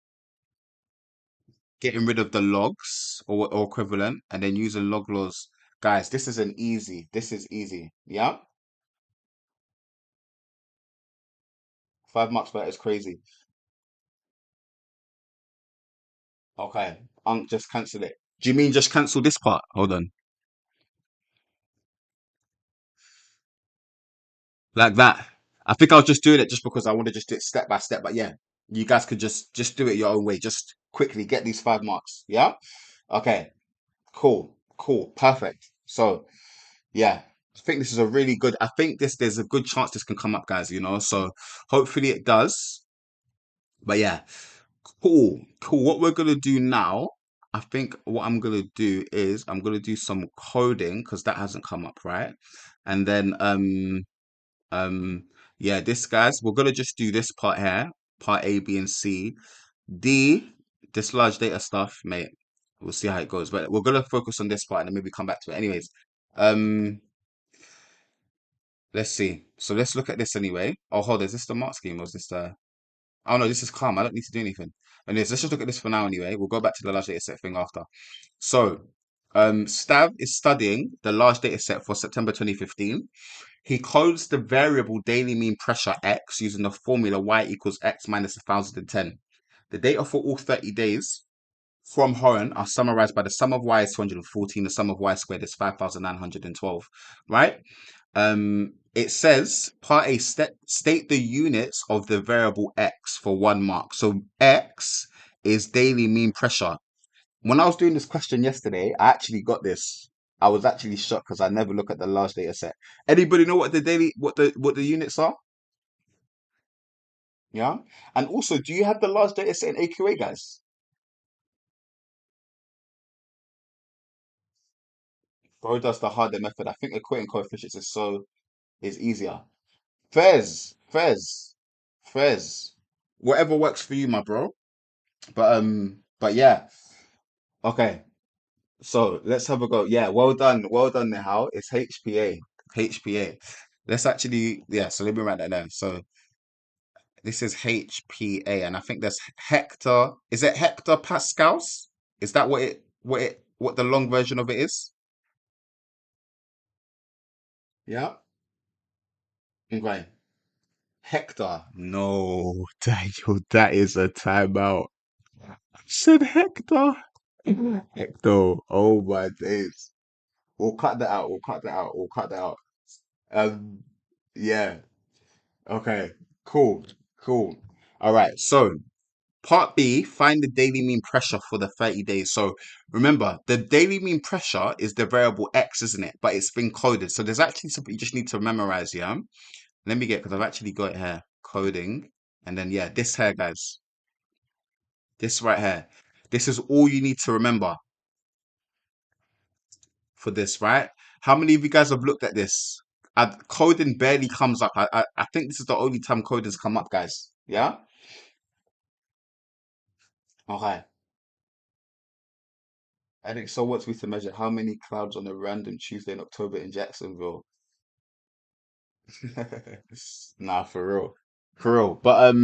Getting rid of the logs or equivalent and then using log laws. Guys, this is an easy. This is easy. Yeah. 5 marks for that is crazy. Okay. Just cancel it. Do you mean just cancel this part? Hold on. Like that. I think I was just doing it just because I want to just do it step by step. But yeah, you guys could just do it your own way. Just quickly get these 5 marks. Yeah. Okay. Cool. Cool. Perfect. So yeah, I think this is a really good. I think there's a good chance this can come up, guys. So hopefully it does. But yeah, cool. Cool. What we're gonna do now, I think what I'm gonna do is I'm gonna do some coding because that hasn't come up, right? And then Um, yeah, this guys, we're gonna just do this part here, part A, B, and C. D, this large data stuff, mate. We'll see how it goes, but we're gonna focus on this part and then maybe come back to it. Anyways, um, let's see. So let's look at this anyway. Oh, hold on, is this the mark scheme or is this the? Oh no, this is calm. I don't need to do anything. Anyways, let's just look at this for now anyway. We'll go back to the large data set thing after. So, Stav is studying the large data set for September 2015. He codes the variable daily mean pressure X using the formula Y equals X minus 1010. The data for all 30 days from Horan are summarized by the sum of Y is 214, the sum of Y squared is 5912, right? It says part A, state the units of the variable X for 1 mark. So X is daily mean pressure. When I was doing this question yesterday, I actually got this. I was actually shocked because I never look at the large data set. Anybody know what the units are? Yeah. And also, do you have the large data set in AQA, guys? Bro does the harder method. I think equating coefficients is easier. Fez. Whatever works for you, my bro. But yeah. Okay. So let's have a go. Yeah, well done, Nihal. It's HPA. HPA. Let's actually, yeah, so let me write that down. So this is HPA, and I think there's Hector. Is it Hector Pascals? Is that what the long version of it is? Yeah. Okay. Hector. No, Daniel, that is a timeout. I said Hector. Hector. Oh my days. We'll cut that out. We'll cut that out. We'll cut that out. Um, yeah. Okay, cool, cool. All right, so part B, find the daily mean pressure for the 30 days. So remember, the daily mean pressure is the variable X, isn't it? But it's been coded. So there's actually something you just need to memorize, yeah? Let me get, because I've actually got it here, coding. And then, yeah, this here, guys, this right here. This is all you need to remember for this, right? How many of you guys have looked at this? Coding barely comes up. I think this is the only time coding's come up, guys. Yeah? Okay. Edexcel wants me to measure how many clouds on a random Tuesday in October in Jacksonville. Nah, for real. For real. But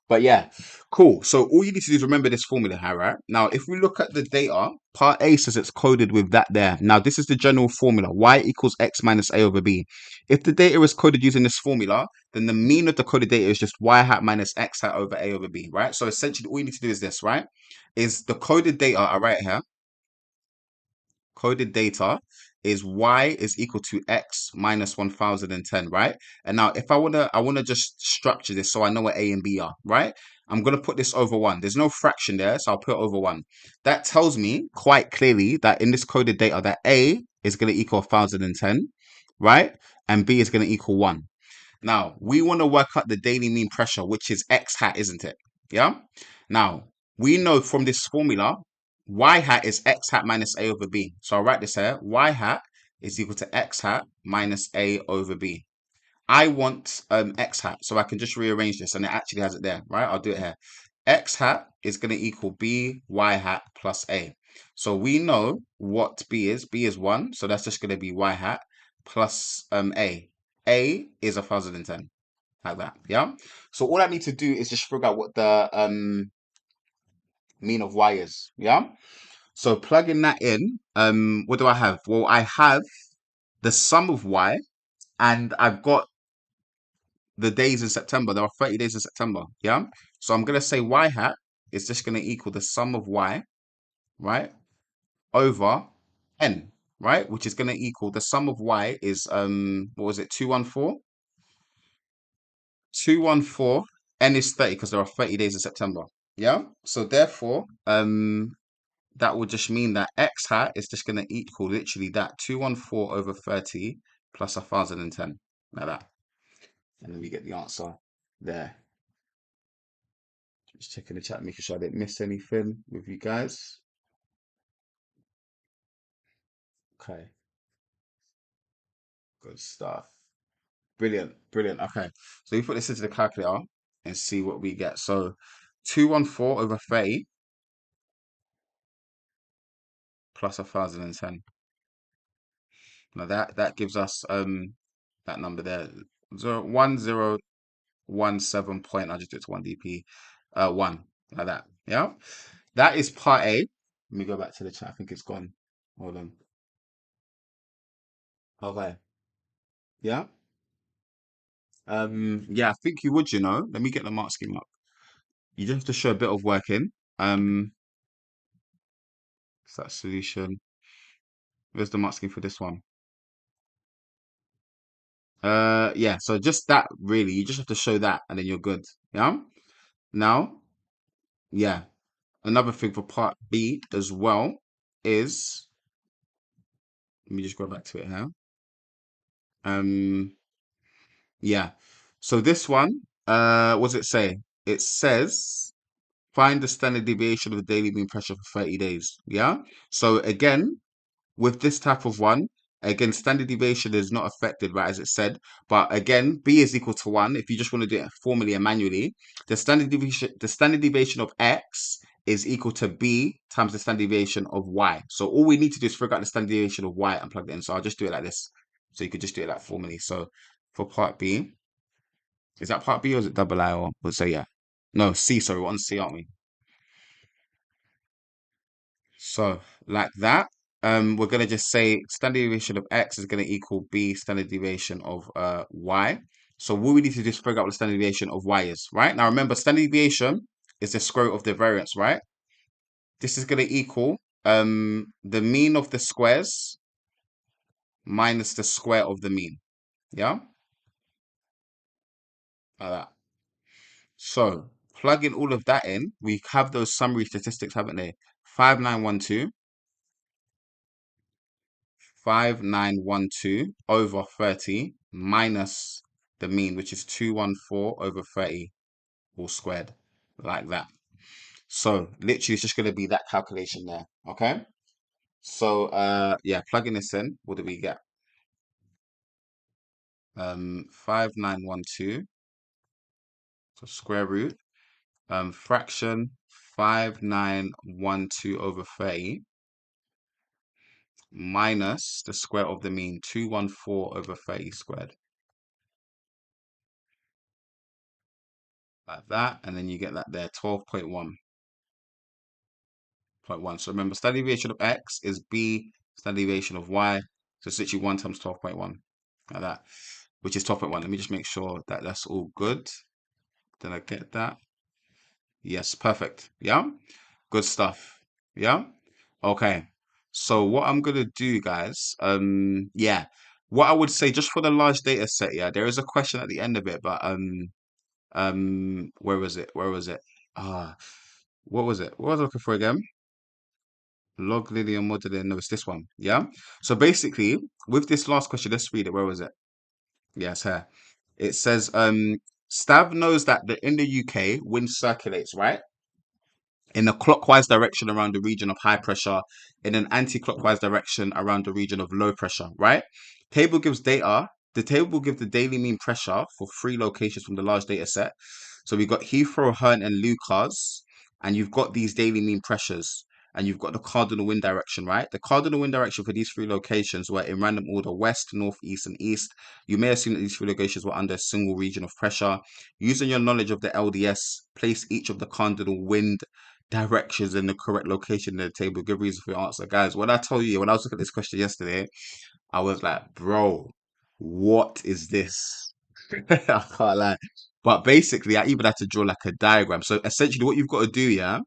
But yeah, cool. So all you need to do is remember this formula here, right? Now, if we look at the data, part A says it's coded with that there. Now, this is the general formula, y equals x minus a over b. If the data is coded using this formula, then the mean of the coded data is just y hat minus x hat over a over b, right? So essentially all you need to do is this, right? Is the coded data are right here. Coded data is y is equal to x minus 1010, right? And now if I wanna just structure this so I know what a and b are, right? I'm gonna put this over one. There's no fraction there, so I'll put it over one. That tells me quite clearly that in this coded data that a is gonna equal 1010, right? And b is gonna equal one. Now, we want to work out the daily mean pressure, which is x hat, isn't it? Yeah. Now, we know from this formula, y hat is x hat minus a over b. So I'll write this here. Y hat is equal to x hat minus a over b. I want x hat, so I can just rearrange this, and it actually has it there, right? I'll do it here. X hat is going to equal b y hat plus a. So we know what b is. B is 1, so that's just going to be y hat plus a. A is 1010, like that, yeah? So all I need to do is just figure out what the mean of y is, yeah? So plugging that in, what do I have? Well, I have the sum of y, and I've got the days in September. There are 30 days in September. Yeah. So I'm going to say y hat is just going to equal the sum of y, right? Over n, right? Which is going to equal the sum of y is, what was it? 214? 214. N is 30 because there are 30 days in September. Yeah. So therefore, that would just mean that x hat is just going to equal literally that 214 over 30 plus 1010, like that. And then we get the answer there. Just checking the chat, making sure I didn't miss anything with you guys. Okay, good stuff. Brilliant, brilliant. Okay, so we put this into the calculator and see what we get. So 214 over 30 plus 1010. Now that gives us that number there. 1017 point. I just did it to 1 dp. 1, like that. Yeah. That is part A. Let me go back to the chat. I think it's gone. Hold on. Okay. Yeah. Yeah, I think you would, you know. Let me get the mark scheme up. You just have to show a bit of work in. Is that solution? Where's the mark scheme for this one? Yeah, so just that really. You just have to show that and then you're good. Yeah. Now, yeah. Another thing for part B as well is, let me just go back to it here. Um, yeah. So this one, what does it say? It says find the standard deviation of the daily mean pressure for 30 days. Yeah. So again, with this type of one, again, standard deviation is not affected, right, as it said. But again, b is equal to 1. If you just want to do it formally and manually, the standard deviation of x is equal to b times the standard deviation of y. So all we need to do is figure out the standard deviation of y and plug it in. So I'll just do it like this. So you could just do it like formally. So for part B, is that part B or is it double I or we'll say yeah? No, C, sorry, we're on C, aren't we? So like that, we're gonna just say standard deviation of x is gonna equal b standard deviation of y. So what we need to do is figure out what the standard deviation of y is, right? Now remember, standard deviation is the square root of the variance, right? This is gonna equal the mean of the squares minus the square of the mean. Yeah? Like that. So plugging all of that in, we have those summary statistics, haven't they? 5912 5912 over 30 minus the mean, which is 214 over 30 all squared, like that. So literally it's just going to be that calculation there. Okay. So yeah, plugging this in, what do we get? 5912, so square root, fraction 5912 over 30 minus the square of the mean, 214 over 30 squared. like that, and then you get that there, 12.1. So remember, standard deviation of x is b standard deviation of y. So it's literally 1 times 12.1, like that, which is 12.1. Let me just make sure that that's all good. Did I get that? Yes, perfect. Yeah, good stuff. Yeah. Okay. So what I'm gonna do, guys, yeah, what I would say just for the large data set, yeah, there is a question at the end of it, but where was it? Where was it? Ah, what was it? What was I looking for again? Log linear modeling. No, it's this one. Yeah. So basically, with this last question, let's read it. Where was it? Yes, here. It says, Stav knows that in the UK, wind circulates, right? In a clockwise direction around the region of high pressure, in an anti-clockwise direction around the region of low pressure, right? Table gives data. The table will give the daily mean pressure for 3 locations from the large data set. So we've got Heathrow, Herne, and Lucas, and you've got these daily mean pressures, and you've got the cardinal wind direction, right? The cardinal wind direction for these 3 locations were in random order: west, north, east, and east. You may assume that these 3 locations were under a single region of pressure. Using your knowledge of the LDS, place each of the cardinal wind directions in the correct location in the table. Good reason for your answer, guys. When I told you, when I was looking at this question yesterday, I was like, bro, what is this? I can't lie. But basically, I even had to draw like a diagram. So essentially, what you've got to do, yeah,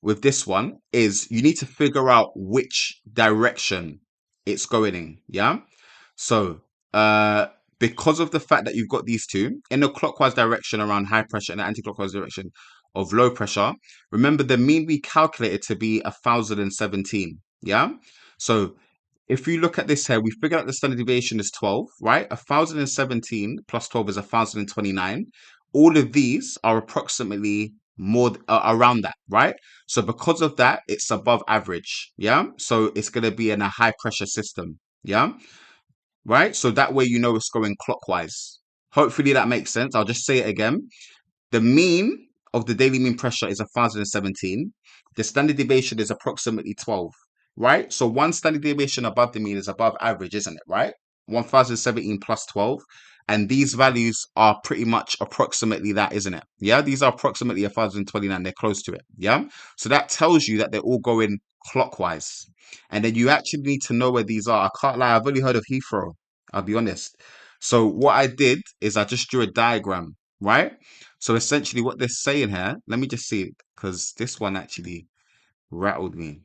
with this one is you need to figure out which direction it's going in. Yeah. So, because of the fact that you've got these two in the clockwise direction around high pressure and the anti-clockwise direction of low pressure, remember the mean we calculated to be 1,017. Yeah. So if you look at this here, we figured out the standard deviation is 12, right? 1,017 plus 12 is 1,029. All of these are approximately more around that, right? So because of that, it's above average. Yeah. So it's going to be in a high pressure system. Yeah. Right. So that way, you know, it's going clockwise. Hopefully that makes sense. I'll just say it again. The mean of the daily mean pressure is 1,017. The standard deviation is approximately 12, right? So one standard deviation above the mean is above average, isn't it, right? 1,017 plus 12. And these values are pretty much approximately that, isn't it? Yeah, these are approximately 1,029. They're close to it. Yeah. So that tells you that they're all going clockwise. And then you actually need to know where these are. I can't lie, I've only heard of Heathrow. I'll be honest. So what I did is I just drew a diagram, right? So essentially what they're saying here, let me just see it because this one actually rattled me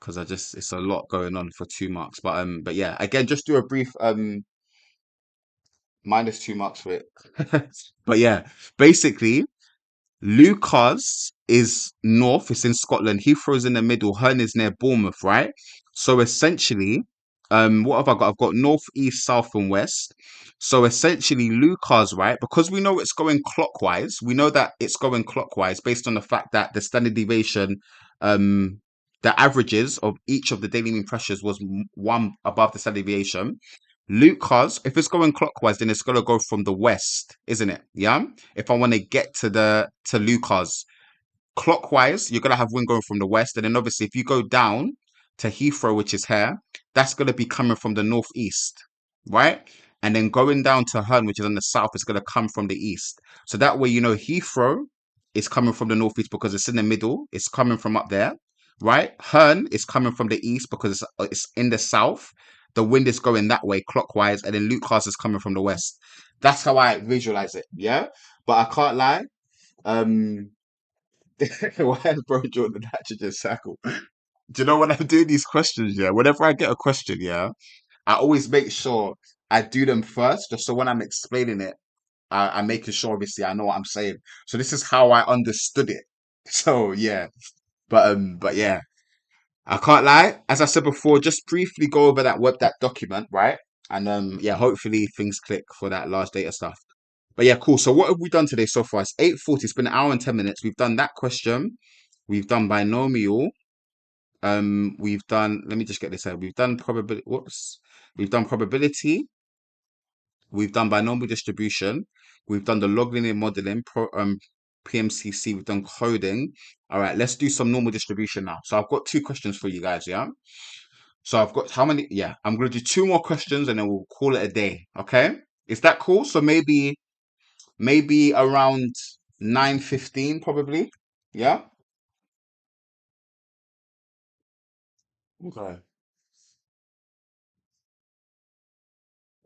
because it's a lot going on for 2 marks. But yeah, again, just do a brief minus 2 marks for it. But yeah, basically Lucas is north, it's in Scotland. Heathrow's in the middle. Herne is near Bournemouth, right? So essentially, what have I got? I've got north, east, south, and west. So essentially, Lucas, right? Because we know it's going clockwise, we know that it's going clockwise based on the fact that the standard deviation, the averages of each of the daily mean pressures was one above the standard deviation. Lucas, if it's going clockwise, then it's gonna go from the west, isn't it? Yeah. If I want to get to Lucas clockwise, you're gonna have wind going from the west, and then obviously if you go down to Heathrow, which is here, that's gonna be coming from the northeast, right? And then going down to Herne, which is on the south, is gonna come from the east. So that way, you know Heathrow is coming from the northeast because it's in the middle. It's coming from up there, right? Herne is coming from the east because it's in the south. The wind is going that way clockwise, and then Lucas is coming from the west. That's how I visualize it. Yeah, but I can't lie. Um, why has bro drawn the nitrogen cycle? Do you know when I'm doing these questions? Yeah, whenever I get a question, yeah, I always make sure I do them first, just so when I'm explaining it, I'm making sure obviously I know what I'm saying. So this is how I understood it. So yeah, but yeah, I can't lie. As I said before, just briefly go over that document, right? And yeah, hopefully things click for that large data stuff. But yeah, cool. So what have we done today so far? It's 8:40. It's been an hour and 10 minutes. We've done that question. We've done binomial. We've done. Let me just get this out. We've done probability. Whoops. We've done probability. We've done binomial distribution. We've done the log linear modeling. PMCC. We've done coding. All right. Let's do some normal distribution now. So I've got 2 questions for you guys. Yeah. So I've got how many? Yeah. I'm gonna do 2 more questions and then we'll call it a day. Okay. Is that cool? So maybe around 9:15 probably. Yeah. Okay.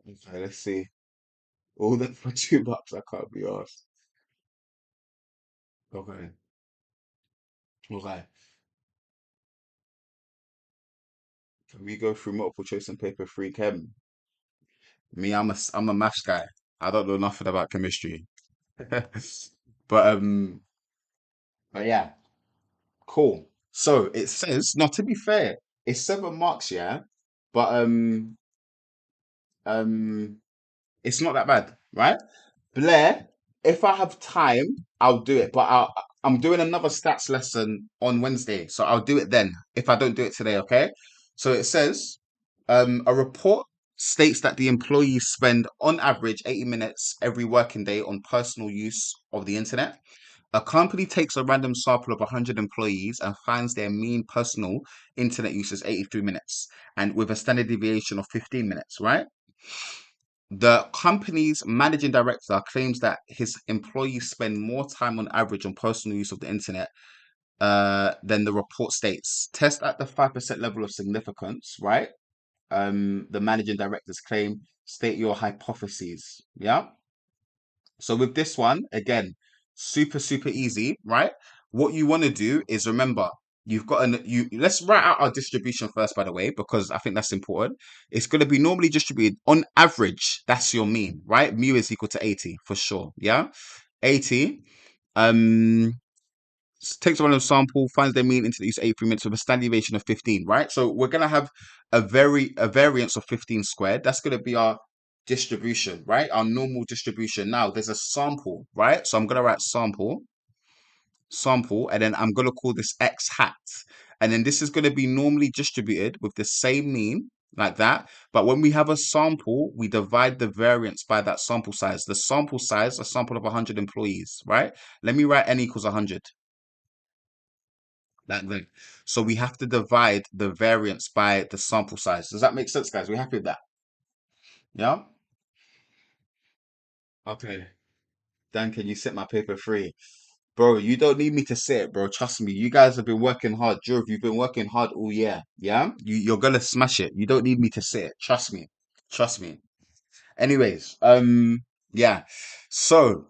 Okay, let's see. All that for $2. I can't be asked. Okay. Okay. Can we go through multiple choice and paper free chem? Me, I'm a maths guy. I don't know nothing about chemistry. But but yeah, cool. So it says, now to be fair, it's 7 marks, yeah. But um it's not that bad, right? Blair, if I have time, I'll do it. But I'm doing another stats lesson on Wednesday, so I'll do it then if I don't do it today, okay? So it says, a report states that the employees spend on average 80 minutes every working day on personal use of the internet. A company takes a random sample of 100 employees and finds their mean personal internet use is 83 minutes and with a standard deviation of 15 minutes, right? The company's managing director claims that his employees spend more time on average on personal use of the internet than the report states. Test at the 5% level of significance, right? The managing director's claim, state your hypotheses. Yeah. So with this one, again, super, super easy, right? What you want to do is remember, you've got let's write out our distribution first, by the way, because I think that's important. It's going to be normally distributed on average. That's your mean, right? Mu is equal to 80 for sure. Yeah. 80. Um, takes a random sample, finds their mean into these 83 minutes with a standard deviation of 15, right? So we're gonna have a variance of 15 squared. That's gonna be our distribution, right? Our normal distribution. Now there's a sample, right? So I'm gonna write sample, and then I'm gonna call this x hat. And then this is gonna be normally distributed with the same mean, like that. But when we have a sample, we divide the variance by that sample size. The sample size, a sample of 100 employees, right? Let me write n equals 100. That thing. So we have to divide the variance by the sample size. Does that make sense, guys? We happy with that? Yeah? Okay. Dan, can you set my paper free? Bro, you don't need me to say it, bro. Trust me. You guys have been working hard. Drew, you've been working hard all year. Yeah? You're gonna smash it. You don't need me to say it. Trust me. Trust me. Anyways, yeah. So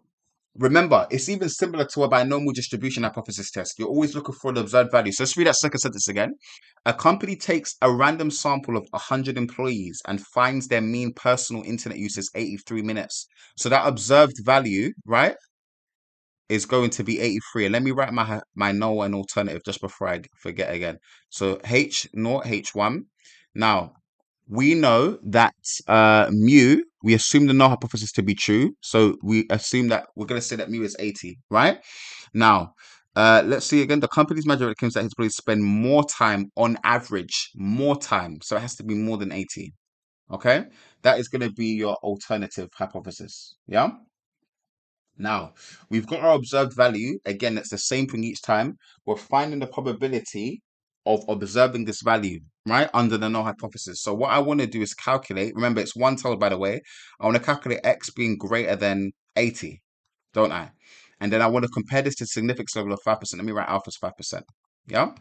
remember, it's even similar to a binomial distribution hypothesis test. You're always looking for the observed value. So let's read that second sentence again. A company takes a random sample of 100 employees and finds their mean personal internet use is 83 minutes. So that observed value, right, is going to be 83. And let me write my null and alternative just before I forget again. So H0, H1. Now, we know that mu, we assume the null hypothesis to be true. So we assume that we're going to say that mu is 80, right? Now, let's see again. The company's manager claims that his employees spend more time on average, more time. So it has to be more than 80. Okay. That is going to be your alternative hypothesis. Yeah. Now, we've got our observed value. Again, it's the same thing each time. We're finding the probability of observing this value, right, under the null hypothesis. So what I want to do is calculate, remember, it's one total, by the way. I want to calculate x being greater than 80, don't I? And then I want to compare this to significance level of 5%. Let me write alpha as 5%. Yeah?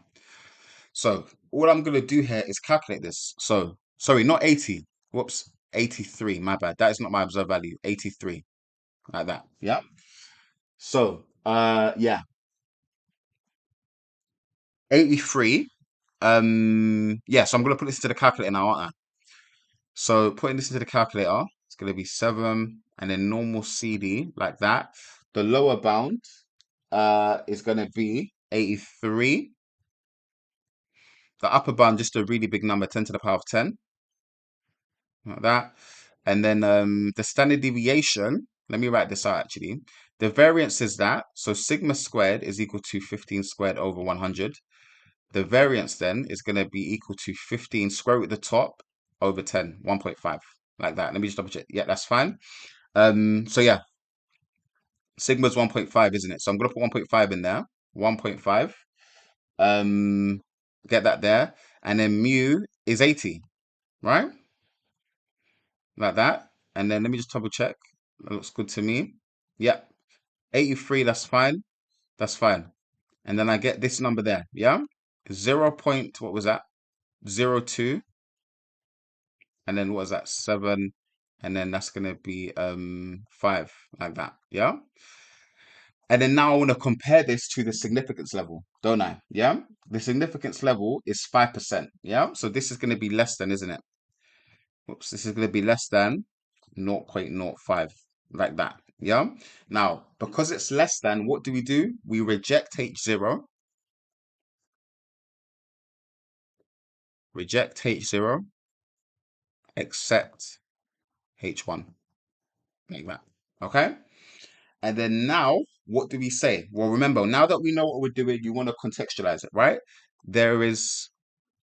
So all I'm going to do here is calculate this. So, sorry, not 80. Whoops, 83. My bad. That is not my observed value. 83, like that. Yeah? So, yeah, 83. Yeah, so I'm gonna put this into the calculator now, aren't I? So putting this into the calculator, it's gonna be 7 and then normal CD like that. The lower bound is gonna be 83. The upper bound, just a really big number, 10 to the power of 10, like that. And then the standard deviation, let me write this out actually. The variance is that, so sigma squared is equal to 15 squared over 100. The variance then is going to be equal to 15 square root of the top over 10, 1.5, like that. Let me just double check. Yeah, that's fine. So yeah, sigma's 1.5, isn't it? So I'm going to put 1.5 in there. 1.5. Um, get that there. And then mu is 80, right? Like that. And then let me just double check. That looks good to me. Yeah. 83, that's fine. That's fine. And then I get this number there, yeah? 0 point, what was that? 0.02. And then what was that? 7. And then that's gonna be 5, like that, yeah? And then now I want to compare this to the significance level, don't I? Yeah? The significance level is 5%, yeah? So this is gonna be less than, isn't it? Oops, this is gonna be less than 0.05, like that, yeah? Now, because it's less than, what do? We reject H0, accept H1, like that. Okay? And then now, what do we say? Well, remember, now that we know what we're doing, you want to contextualize it, right? There is,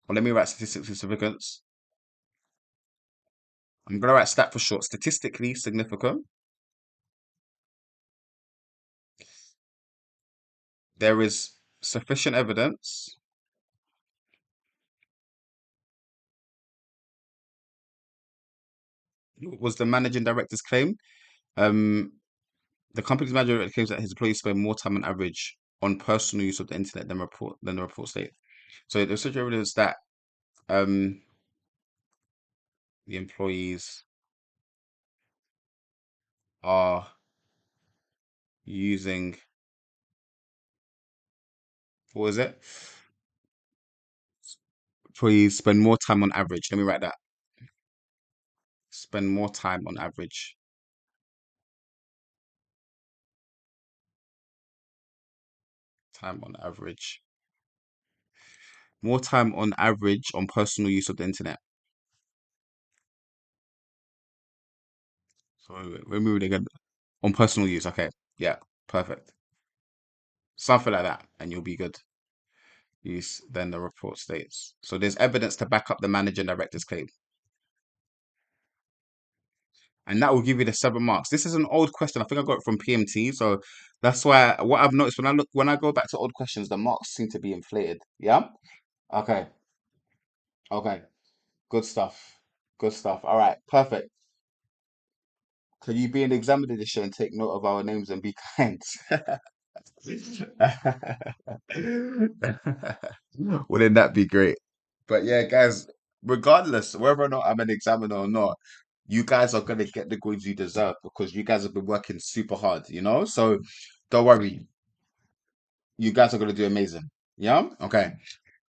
well, let me write statistics significance. I'm going to write stat for short. Statistically significant. There is sufficient evidence. Was the managing director's claim? Um, the company's managing director claims that his employees spend more time on average on personal use of the internet than the report state. So there's such evidence that um the employees are using, what was it? Employees spend more time on average. Let me write that. Spend more time on average. Time on average. More time on average on personal use of the internet. So when we read again on personal use. Okay. Yeah. Perfect. Something like that, and you'll be good. Use then the report states. So there's evidence to back up the manager and director's claim. And that will give you the 7 marks. This is an old question. I think I got it from PMT. So that's why what I've noticed when I go back to old questions, the marks seem to be inflated. Yeah. Okay. Okay. Good stuff. Good stuff. All right. Perfect. Can you be an examiner this year and take note of our names and be kind? Wouldn't that be great? But yeah, guys, regardless, whether or not I'm an examiner or not, you guys are gonna get the grades you deserve because you guys have been working super hard, you know? So don't worry, you guys are gonna do amazing. Yeah? Okay.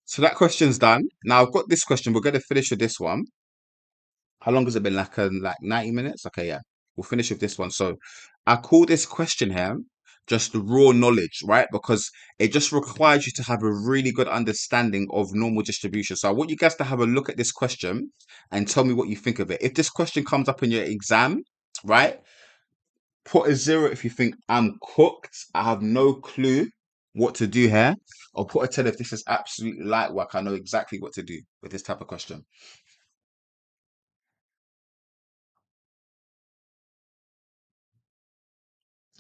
So that question's done. Now I've got this question. We're gonna finish with this one. How long has it been? Like 90 minutes? Okay, yeah. We'll finish with this one. So I call this question here just raw knowledge, right? Because it just requires you to have a really good understanding of normal distribution. So I want you guys to have a look at this question and tell me what you think of it. If this question comes up in your exam, right? Put a 0 if you think I'm cooked. I have no clue what to do here. Or put a 10 if this is absolutely light work. I know exactly what to do with this type of question.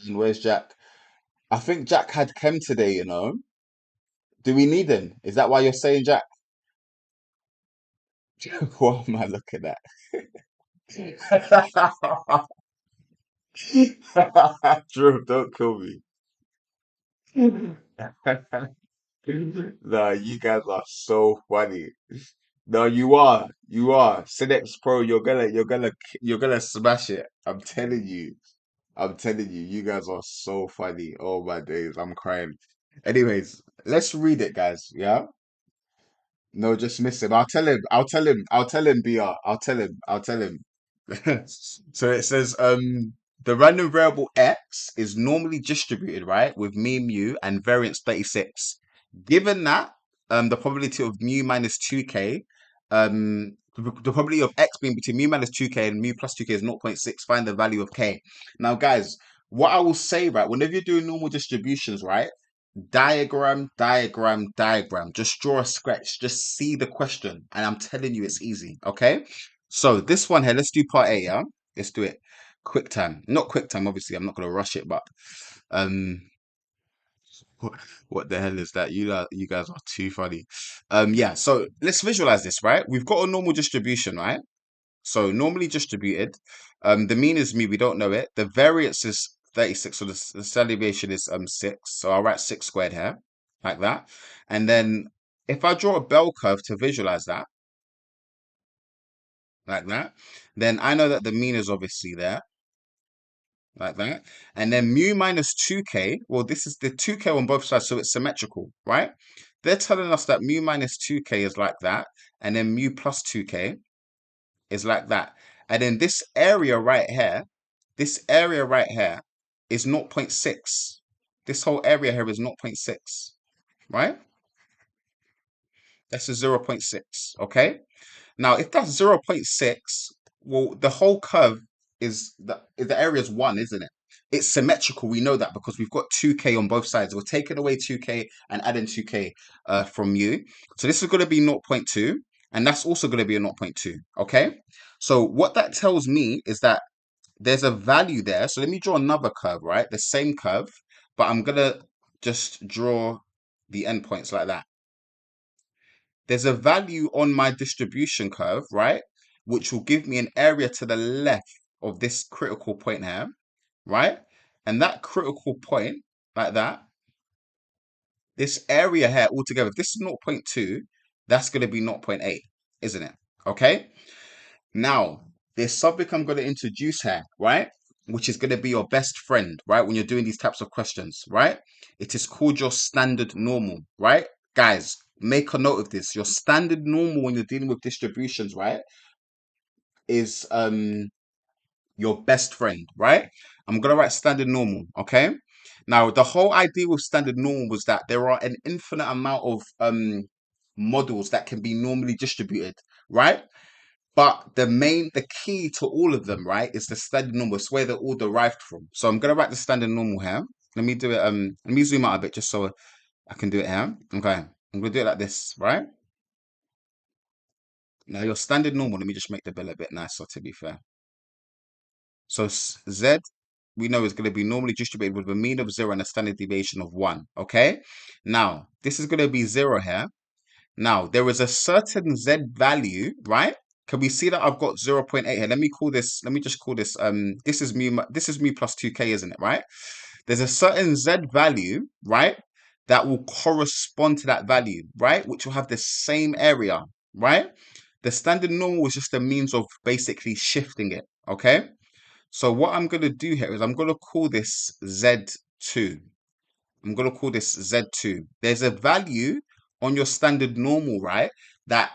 And where's Jack? I think Jack had chem today, you know. Do we need him? Is that why you're saying Jack? What am I looking at? Drew, don't kill me. No, you guys are so funny. No, you are. You are. Cinex Pro, you're gonna smash it. I'm telling you. I'm telling you, you guys are so funny. Oh my days, I'm crying. Anyways, let's read it, guys. Yeah? No, just miss him. I'll tell him. I'll tell him. I'll tell him, BR. I'll tell him. I'll tell him. So it says the random variable x is normally distributed, right, with mean mu and variance 36. Given that the probability of mu minus 2k, the probability of x being between mu minus 2k and mu plus 2k is 0.6, find the value of k. Now, guys, what I will say, right, whenever you're doing normal distributions, right, diagram, diagram, diagram. Just draw a sketch. Just see the question. And I'm telling you, it's easy. Okay. So this one here, let's do part A. Yeah. Let's do it. Quick time. Not quick time, obviously. I'm not going to rush it, but um, what, what the hell is that? You guys are too funny. Yeah. So let's visualize this, right? We've got a normal distribution, right? So normally distributed. The mean is mu, we don't know it. The variance is 36. So the standard deviation is 6. So I'll write 6 squared here, like that. And then if I draw a bell curve to visualize that, like that, then I know that the mean is obviously there, like that. And then mu minus 2k, well, this is the 2k on both sides, so it's symmetrical, right? They're telling us that mu minus 2k is like that, and then mu plus 2k is like that. And then this area right here is 0.6. This whole area here is 0.6, right? That's a 0.6, okay? Now, if that's 0.6, well, the whole curve the area is 1, isn't it? It's symmetrical. We know that because we've got 2k on both sides. We're taking away 2k and adding 2k from you. So this is going to be 0.2, and that's also going to be a 0.2, okay? So what that tells me is that there's a value there. So let me draw another curve, right? The same curve, but I'm going to just draw the endpoints like that. There's a value on my distribution curve, right? Which will give me an area to the left of this critical point here, right? And that critical point, like that, this area here altogether, if this is 0.2, that's going to be 0.8, isn't it? Okay. Now, there's something I'm going to introduce here, right? Which is going to be your best friend, right? When you're doing these types of questions, right? It is called your standard normal, right? Guys, make a note of this. Your standard normal when you're dealing with distributions, right, is your best friend, right? I'm gonna write standard normal, okay? Now, the whole idea with standard normal was that there are an infinite amount of models that can be normally distributed, right? But the key to all of them, right, is the standard normal. It's where they're all derived from. So I'm gonna write the standard normal here. Let me do it. Let me zoom out a bit just so I can do it here. Okay, I'm gonna do it like this, right? Now your standard normal. Let me just make the bill a bit nicer. To be fair, so Z we know is going to be normally distributed with a mean of 0 and a standard deviation of 1. Okay. Now this is going to be 0 here. Now, there is a certain Z value, right? Can we see that I've got 0.8 here? Let me just call this, this is mu plus 2k, isn't it, right? There's a certain Z value, right? That will correspond to that value, right? Which will have the same area, right? The standard normal is just a means of basically shifting it, okay? So what I'm going to do here is I'm going to call this Z2. I'm going to call this Z2. There's a value on your standard normal, right? That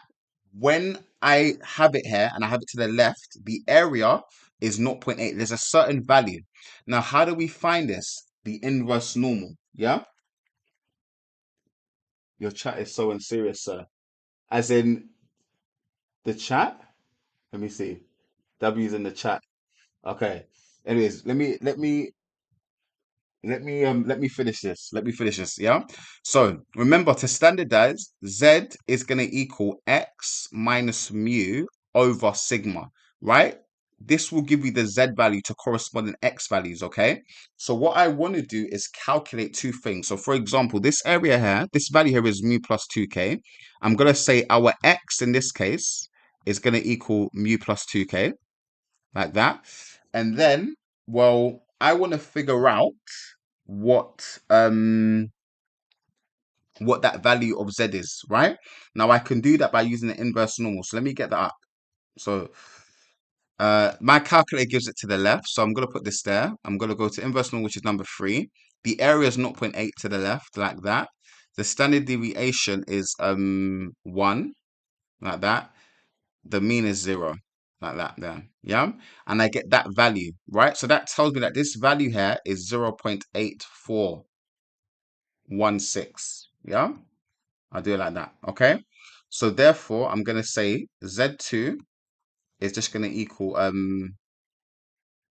when I have it here and I have it to the left, the area is 0.8. There's a certain value. Now, how do we find this? The inverse normal, yeah? Your chat is so unserious, sir. As in the chat? Let me see. W's in the chat. Okay. Anyways, let me finish this. Let me finish this. Yeah. So remember to standardize, Z is going to equal X minus mu over sigma, right? This will give you the Z value to corresponding X values. Okay. So what I want to do is calculate two things. So for example, this area here, this value here is mu plus 2k. I'm going to say our X in this case is going to equal mu plus 2k, like that. And then, well, I want to figure out what um what that value of Z is, right? Now I can do that by using the inverse normal. So let me get that up. So my calculator gives it to the left. So I'm gonna put this there. I'm gonna go to inverse normal, which is number 3. The area is 0.8 to the left, like that. The standard deviation is 1, like that. The mean is 0, like that there. Yeah. And I get that value, right? So that tells me that this value here is 0.8416. Yeah, I'll do it like that. Okay. So therefore, I'm gonna say Z2 is just gonna equal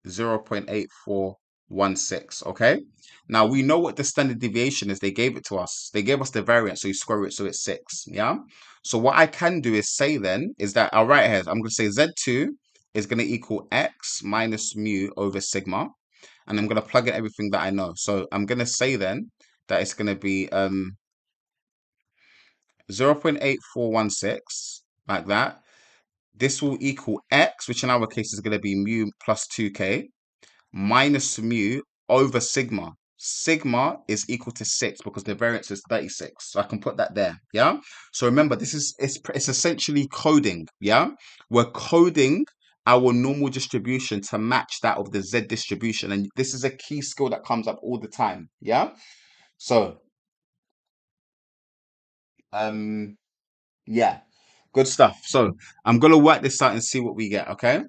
0.8416. Okay. Now we know what the standard deviation is. They gave it to us. They gave us the variance, so you square it, so it's 6. Yeah. So what I can do is say then is that I'll write here. I'm gonna say Z2 is gonna equal X minus mu over sigma, and I'm gonna plug in everything that I know. So I'm gonna say then that it's gonna be 0.8416, like that. This will equal X, which in our case is going to be mu plus 2k, minus mu over sigma. Sigma is equal to 6 because the variance is 36. So I can put that there. Yeah. So remember, this is it's essentially coding. Yeah. We're coding our normal distribution to match that of the Z distribution. And this is a key skill that comes up all the time. Yeah. So um yeah, good stuff. So I'm gonna work this out and see what we get. Okay.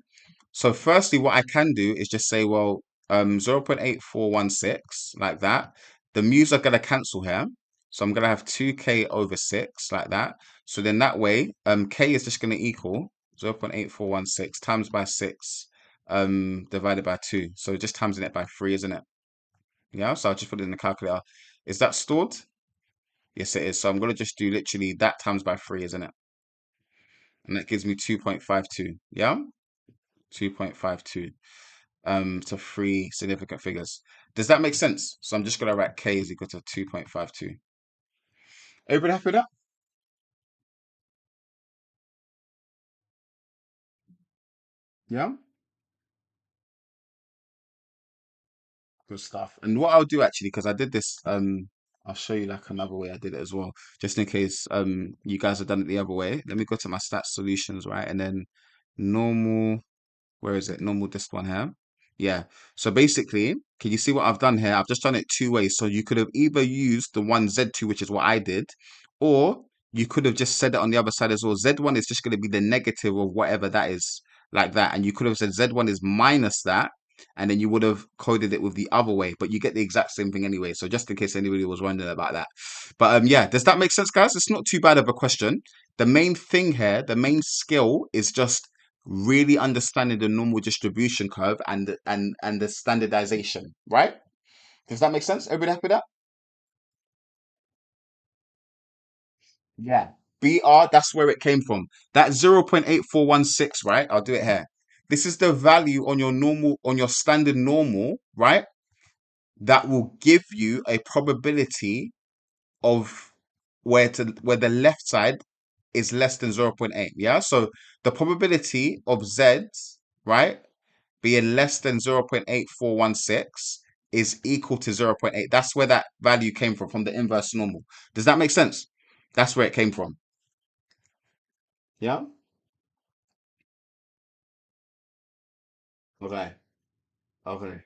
So firstly, what I can do is just say, well, 0.8416 like that. The mu's are gonna cancel here. So I'm gonna have 2k over 6 like that. So then that way, k is just gonna equal 0.8416 times by 6 divided by 2. So just timesing it by 3, isn't it? Yeah, so I'll just put it in the calculator. Is that stored? Yes, it is. So I'm gonna just do literally that times by 3, isn't it? And that gives me 2.52. Yeah? 2.52 to three significant figures. Does that make sense? So I'm just gonna write k is equal to 2.52. Everybody happy with that? Yeah, good stuff. And what I'll do actually, because I did this, I'll show you like another way I did it as well, just in case you guys have done it the other way. Let me go to my stats solutions, right? And then normal. Where is it? Normal this one here. Yeah. So basically, can you see what I've done here? I've just done it two ways. So you could have either used the one Z2, which is what I did, or you could have just said it on the other side as well. Z1 is just going to be the negative of whatever that is, like that. And you could have said Z1 is minus that, and then you would have coded it with the other way, but you get the exact same thing anyway. So just in case anybody was wondering about that. But yeah, does that make sense, guys? It's not too bad of a question. The main thing here, the main skill is just really understanding the normal distribution curve and and the standardization, right? Does that make sense? Everybody happy with that? Yeah. BR, that's where it came from. That 0.8416, right? I'll do it here. This is the value on your normal, on your standard normal, right? That will give you a probability of where the left side is less than zero point 0.8. Yeah. So the probability of Z, right, being less than 0.8416 is equal to zero point 0.8. That's where that value came from the inverse normal. Does that make sense? That's where it came from. Yeah. Okay. Okay.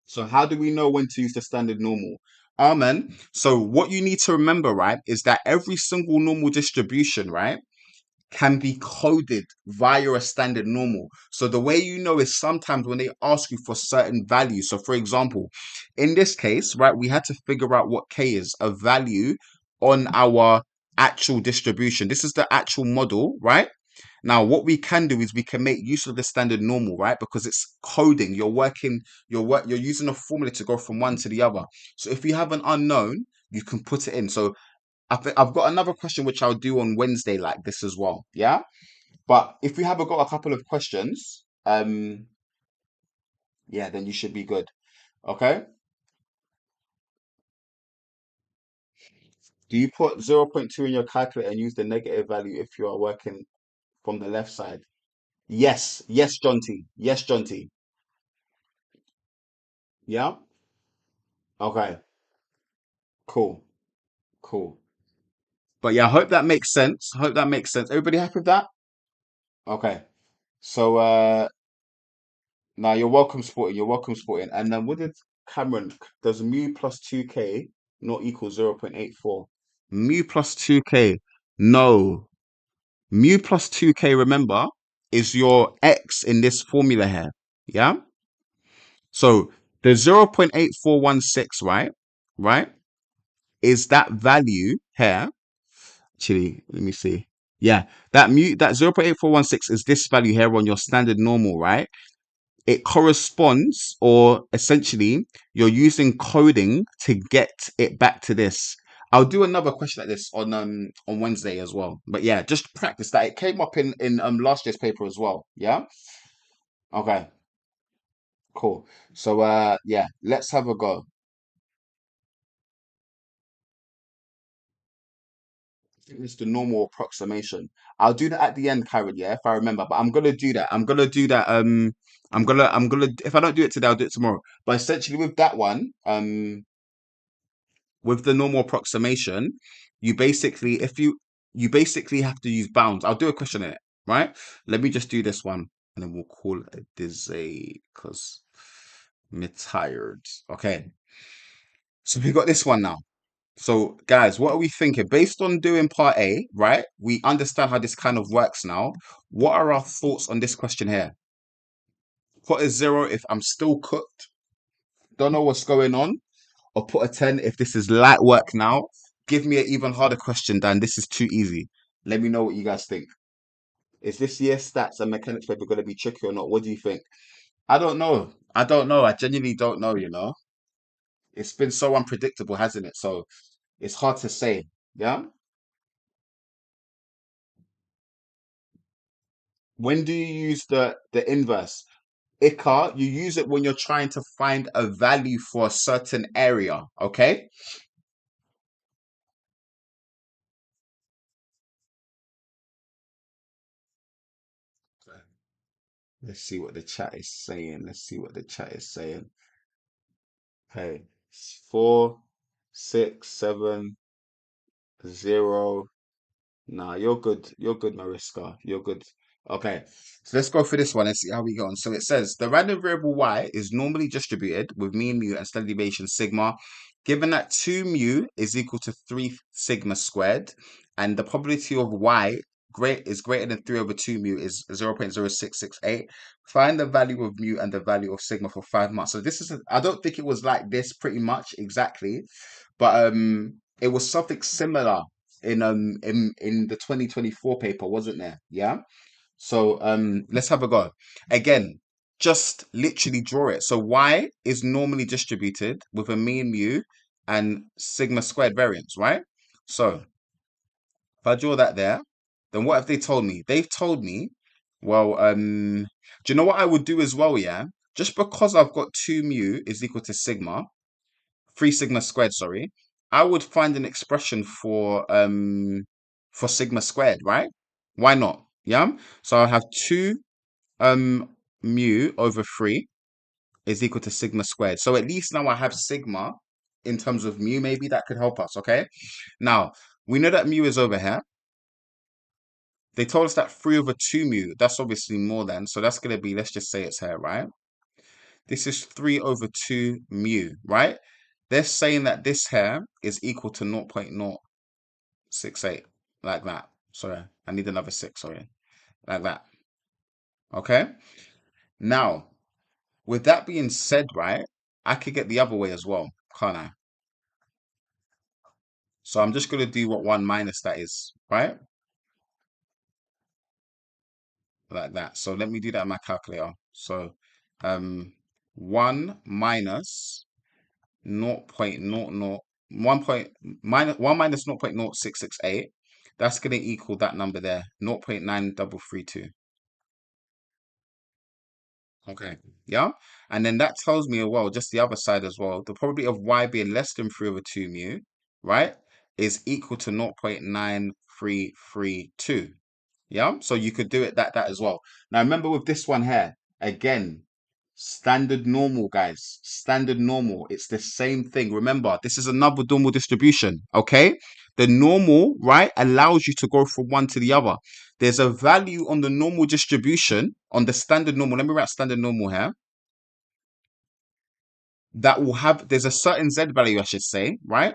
So how do we know when to use the standard normal? Amen. So what you need to remember, right, is that every single normal distribution, right, can be coded via a standard normal. So the way you know is sometimes when they ask you for certain values. So for example, in this case, right, we had to figure out what k is, a value on our actual distribution. This is the actual model, right? Now, what we can do is we can make use of the standard normal, right? Because it's coding. You're using a formula to go from one to the other. So if you have an unknown, you can put it in. So I've got another question which I'll do on Wednesday like this as well. Yeah. But if you have got a couple of questions, yeah, then you should be good. Okay. Do you put zero point 0.2 in your calculator and use the negative value if you are working from the left side? Yes. Yes, John T. Yes, John T. Yeah. Okay. Cool. Cool. But yeah, I hope that makes sense. I hope that makes sense. Everybody happy with that? Okay. So now you're welcome sporting. You're welcome sporting. And then what did Cameron, does mu plus 2k not equal 0.84? Mu plus 2k. No. Mu plus 2k, remember, is your x in this formula here. Yeah? So the 0.8416, right? Right? Is that value here. Actually, let me see. Yeah, that 0.8416 is this value here on your standard normal, right? It corresponds, or essentially you're using coding to get it back to this. I'll do another question like this on Wednesday as well. But yeah, just practice that. It came up in last year's paper as well. Yeah. Okay. Cool. So yeah, let's have a go. think it's the normal approximation. I'll do that at the end, Karen, yeah, if I remember. But I'm gonna do that. I'm gonna do that. I'm gonna if I don't do it today, I'll do it tomorrow. But essentially with that one, with the normal approximation, you basically if you basically have to use bounds. I'll do a question in it, right? Let me just do this one and then we'll call it a dizzy because I'm tired. Okay. So we got this one now. So, guys, what are we thinking? Based on doing part A, right? We understand how this kind of works now. What are our thoughts on this question here? Put a 0 if I'm still cooked, don't know what's going on, or put a 10 if this is light work now. Give me an even harder question, Dan. This is too easy. Let me know what you guys think. Is this year stats and mechanics paper going to be tricky or not? What do you think? I don't know. I don't know. I genuinely don't know, you know? It's been so unpredictable, hasn't it? So it's hard to say. Yeah. When do you use the inverse? Ika, you use it when you're trying to find a value for a certain area, okay? Okay. Let's see what the chat is saying. Let's see what the chat is saying. Okay. 4, 6, 7, 0. Nah, you're good. You're good, Mariska. You're good. Okay, so let's go for this one and see how we go on. So it says the random variable y is normally distributed with mean mu and standard deviation sigma, given that 2 mu is equal to 3 sigma squared, and the probability of y is greater than 3 over 2 mu is 0.0668. Find the value of mu and the value of sigma for 5 months. So this is, I don't think it was like this pretty much exactly, but it was something similar in the 2024 paper, wasn't there? Yeah. So let's have a go. Again, just literally draw it. So y is normally distributed with a mean mu and sigma squared variance, right? So if I draw that there, then what have they told me? They've told me, well, do you know what I would do as well, yeah? Just because I've got 2 mu is equal to sigma, 3 sigma squared, sorry, I would find an expression for sigma squared, right? Why not? Yeah. So I have 2 mu over 3 is equal to sigma squared. So at least now I have sigma in terms of mu, maybe that could help us, okay? Now, we know that mu is over here. They told us that 3 over 2 mu, that's obviously more than, so that's going to be, let's just say it's here, right? This is 3 over 2 mu, right? They're saying that this here is equal to 0.068, like that. Sorry, I need another 6, sorry. Like that. Okay? Now, with that being said, right, I could get the other way as well, can't I? So I'm just going to do what 1 minus that is, right? Like that. So let me do that in my calculator. So 1 minus 0.00 1 point minus 1 minus 0.0668, that's going to equal that number there, 0.9332. Okay, yeah. And then that tells me, well, just the other side as well, the probability of y being less than 3 over 2 mu, right, is equal to 0.9332. Yeah, so you could do it that as well. Now remember with this one here, again, standard normal, guys. Standard normal. It's the same thing. Remember, this is another normal distribution. Okay, the normal, right, allows you to go from one to the other. There's a value on the normal distribution on the standard normal. Let me write standard normal here. That will have. There's a certain z value, I should say, right?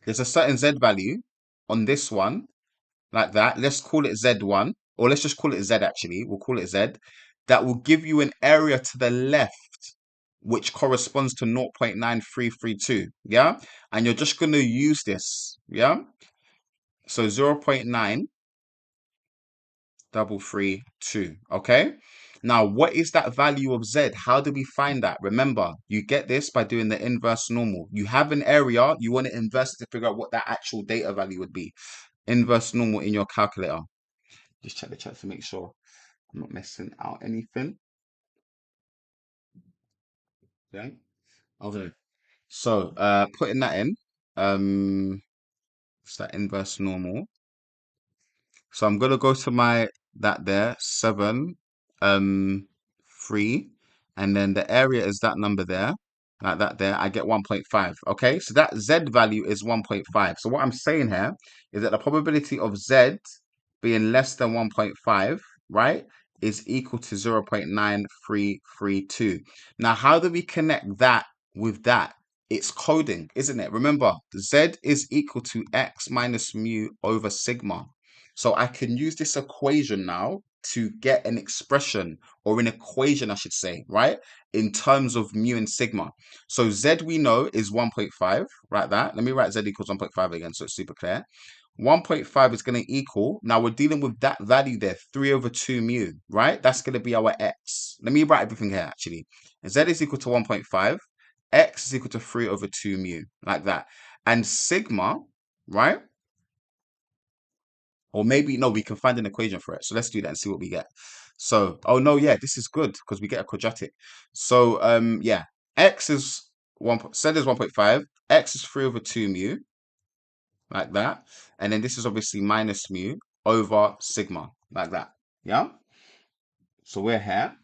There's a certain z value on this one like that. Let's call it Z1, or let's just call it Z actually. We'll call it Z. That will give you an area to the left, which corresponds to 0.9332. Yeah. And you're just going to use this. Yeah. So 0.9332. Okay. Now, what is that value of Z? How do we find that? Remember, you get this by doing the inverse normal. You have an area, you want to inverse it to figure out what that actual data value would be. Inverse normal in your calculator. Just check the chat to make sure I'm not missing out anything. Okay. Okay. So putting that in. It's that inverse normal. So I'm gonna go to my that there 7 3, and then the area is that number there, like that there. I get 1.5. Okay, so that Z value is 1.5. So what I'm saying here is that the probability of Z being less than 1.5, right, is equal to 0.9332. Now, how do we connect that with that? It's coding, isn't it? Remember, Z is equal to X minus mu over sigma. So I can use this equation now to get an expression, or an equation, I should say, right? In terms of mu and sigma. So Z we know is 1.5, right? That. Let me write Z equals 1.5 again so it's super clear. 1.5 is going to equal, now we're dealing with that value there, 3 over 2 mu, right? That's going to be our X. Let me write everything here actually. Z is equal to 1.5. X is equal to 3 over 2 mu, like that. And sigma, right? Or maybe, no, we can find an equation for it. So let's do that and see what we get. So, oh no, yeah, this is good because we get a quadratic. So, yeah, X is 1, Z is 1.5. X is 3 over 2 mu, like that. And then this is obviously minus mu over sigma, like that. Yeah. So we're here.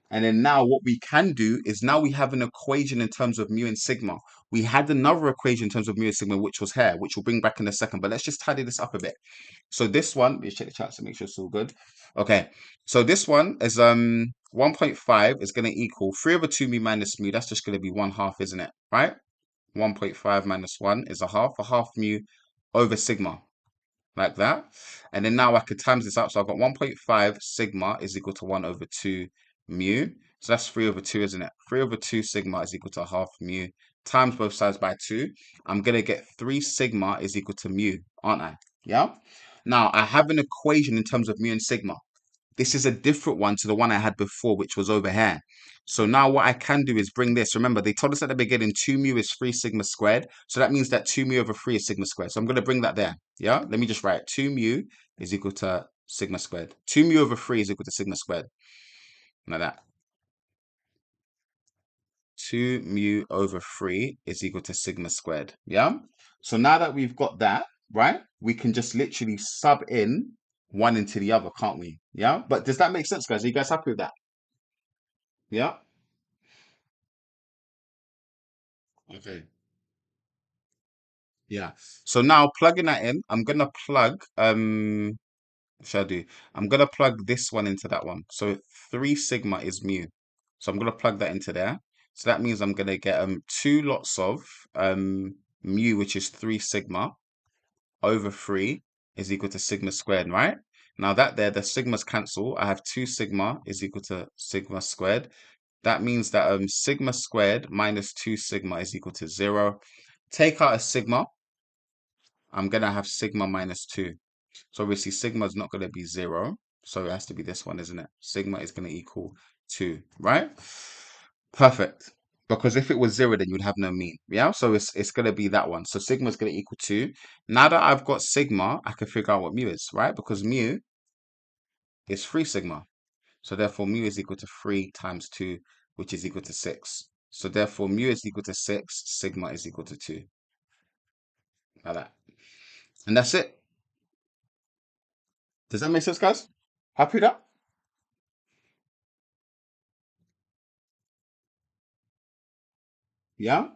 And then now what we can do is now we have an equation in terms of mu and sigma. We had another equation in terms of mu and sigma, which was here, which we'll bring back in a second. But let's just tidy this up a bit. So this one, let's check the chat to make sure it's all good. Okay. So this one is 1.5 is going to equal 3 over 2 mu minus mu. That's just going to be 1/2, isn't it? Right? 1.5 minus 1 is a half mu over sigma, like that. And then now I could times this up. So I've got 1.5 sigma is equal to 1 over 2 mu. So that's 3 over 2, isn't it? 3 over 2 sigma is equal to a half mu times both sides by 2. I'm going to get 3 sigma is equal to mu, aren't I? Yeah. Now I have an equation in terms of mu and sigma. This is a different one to the one I had before, which was over here. So now what I can do is bring this. Remember, they told us at the beginning 2 mu is 3 sigma squared. So that means that 2 mu over 3 is sigma squared. So I'm going to bring that there. Yeah, let me just write 2 mu is equal to sigma squared. 2 mu over 3 is equal to sigma squared. Like that. 2 mu over 3 is equal to sigma squared. Yeah. So now that we've got that, right, we can just literally sub in one into the other, can't we? Yeah. But does that make sense, guys? Are you guys happy with that? Yeah. Okay. Yeah. So now plugging that in, I'm gonna plug what should I do? I'm gonna plug this one into that one. So 3 sigma is mu. So I'm gonna plug that into there. So that means I'm gonna get 2 lots of mu, which is 3 sigma over 3 is equal to sigma squared, right? Now that there, the sigmas cancel. I have 2 sigma is equal to sigma squared. That means that sigma squared minus 2 sigma is equal to 0. Take out a sigma. I'm going to have sigma minus 2. So obviously sigma is not going to be 0. So it has to be this one, isn't it? Sigma is going to equal 2, right? Perfect. Because if it was 0, then you'd have no mean. Yeah. So it's going to be that one. So sigma is going to equal 2. Now that I've got sigma, I can figure out what mu is, right? Because mu is 3 sigma. So therefore mu is equal to 3 times 2, which is equal to 6. So therefore mu is equal to 6, sigma is equal to 2. Like that. And that's it. Does that make sense, guys? Happy with that? Yeah.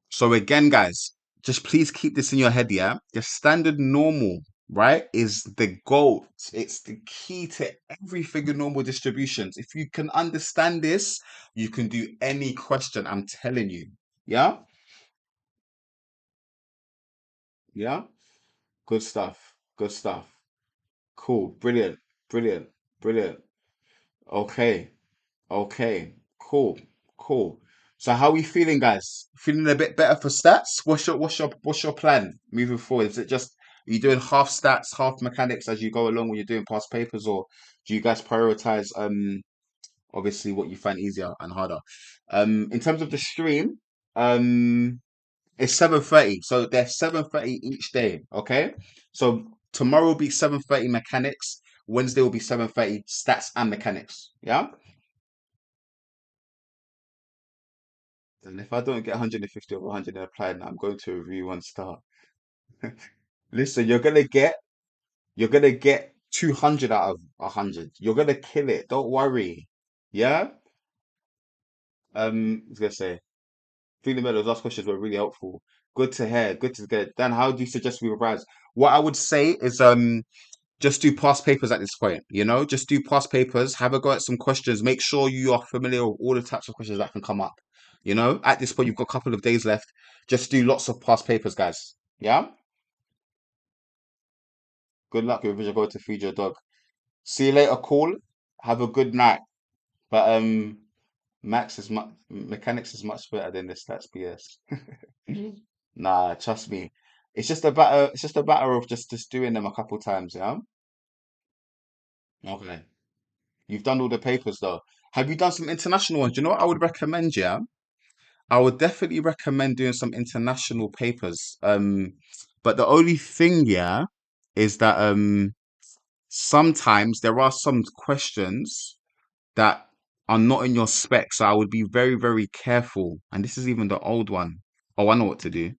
So again, guys, just please keep this in your head, yeah? The standard normal, right, is the goal. It's the key to everything in normal distributions. If you can understand this, you can do any question, I'm telling you. Yeah? Yeah? Good stuff. Good stuff. Cool. Brilliant. Brilliant. Brilliant. Okay. Okay, cool, cool. So how are we feeling, guys? Feeling a bit better for stats? What's your plan moving forward? Is it just are you doing half stats, half mechanics as you go along when you're doing past papers, or do you guys prioritize obviously what you find easier and harder? In terms of the stream, it's 7:30. So they're 7:30 each day, okay? So tomorrow will be 7:30 mechanics, Wednesday will be 7:30 stats and mechanics. Yeah? And if I don't get 150 over 100 in applied now, I'm going to review 1 star. Listen, you're gonna get 200 out of 100. You're gonna kill it. Don't worry. Yeah. I was gonna say, feeling better. Those last questions were really helpful. Good to hear. Good to get. Dan, how do you suggest we revise? What I would say is just do past papers at this point, just do past papers, have a go at some questions, make sure you are familiar with all the types of questions that can come up. At this point, you've got a couple of days left. Just do lots of past papers, guys. Yeah. Good luck with revision. Go to feed your dog. See you later, call. Have a good night. But Max is much mechanics is much better than the stats PS. Nah, trust me. It's just a matter of just doing them a couple times, yeah? Okay. You've done all the papers though. Have you done some international ones? You know what I would recommend, yeah? I would definitely recommend doing some international papers. But the only thing, yeah, is that sometimes there are some questions that are not in your spec. So I would be very, very careful. And this is even the old one. Oh, I know what to do.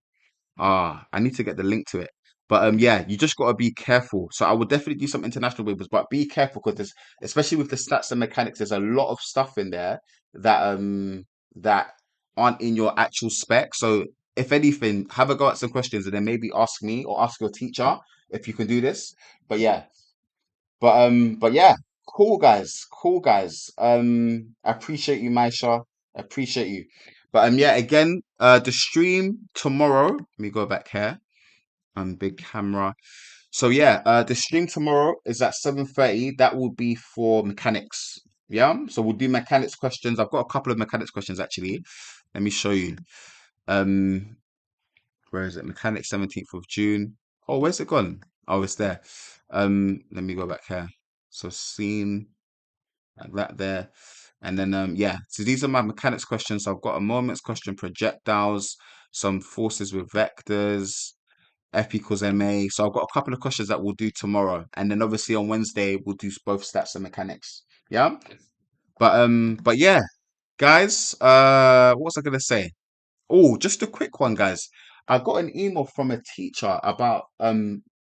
I need to get the link to it. But yeah, you just gotta be careful. So I would definitely do some international papers, but be careful because there's, especially with the stats and mechanics, there's a lot of stuff in there that aren't in your actual spec. So if anything, have a go at some questions and then maybe ask me or ask your teacher if you can do this. But yeah, but yeah, cool guys, cool guys. I appreciate you, Maisha. I appreciate you. But yeah, again, the stream tomorrow. Let me go back here. Big camera. So yeah, the stream tomorrow is at 7:30. That will be for mechanics. Yeah. So we'll do mechanics questions. I've got a couple of mechanics questions actually. Let me show you. Um, where is it? Mechanics 17th of June. Oh, where's it gone? Oh, it's there. Let me go back here. So scene like that there. And then yeah, so these are my mechanics questions. So I've got a moments question, projectiles, some forces with vectors, F equals MA. So I've got a couple of questions that we'll do tomorrow. And then obviously on Wednesday we'll do both stats and mechanics. Yeah. But yeah, guys, what was I gonna say? Oh, just a quick one, guys. I got an email from a teacher about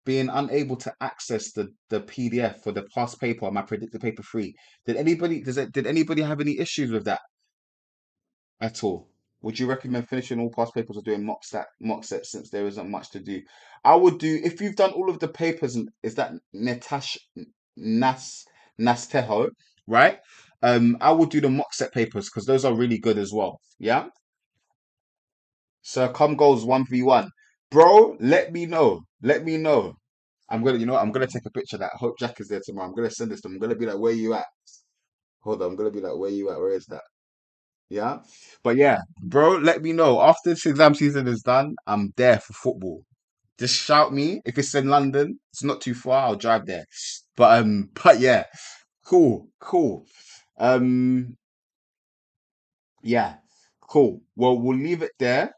being unable to access the PDF for the past paper, my predicted paper 3. Did anybody have any issues with that at all? Would you recommend finishing all past papers or doing mock sets since there isn't much to do? I would do if you've done all of the papers. Is that Natash Nas Nastejo, right? I would do the mock set papers because those are really good as well. Yeah. So come goals 1v1. Bro, let me know. Let me know. I'm gonna take a picture of that. I hope Jack is there tomorrow. I'm gonna send this to him. I'm gonna be like, where you at? Hold on, I'm gonna be like, where you at? Where is that? Yeah. But yeah, bro, let me know. After this exam season is done, I'm there for football. Just shout me. If it's in London, it's not too far, I'll drive there. But yeah, cool, cool. Um, yeah, cool. Well, we'll leave it there.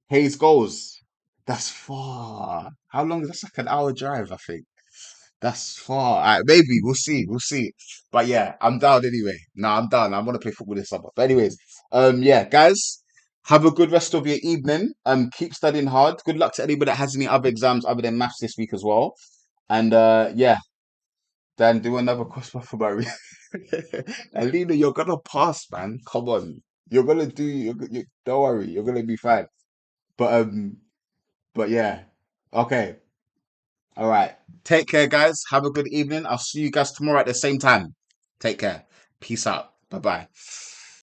Hayes goals. That's far. How long? That's like an hour drive, I think. That's far. Maybe we'll see. We'll see. But yeah, I'm down anyway. Nah, I'm down. I want to play football this summer. But anyways, yeah, guys, have a good rest of your evening. Keep studying hard. Good luck to anybody that has any other exams other than maths this week as well. And yeah, Dan, do another crossbar for my. Alina, you're gonna pass, man. Come on, you're gonna do. Don't worry, you're gonna be fine. But but yeah. Okay. All right. Take care, guys. Have a good evening. I'll see you guys tomorrow at the same time. Take care. Peace out. Bye bye.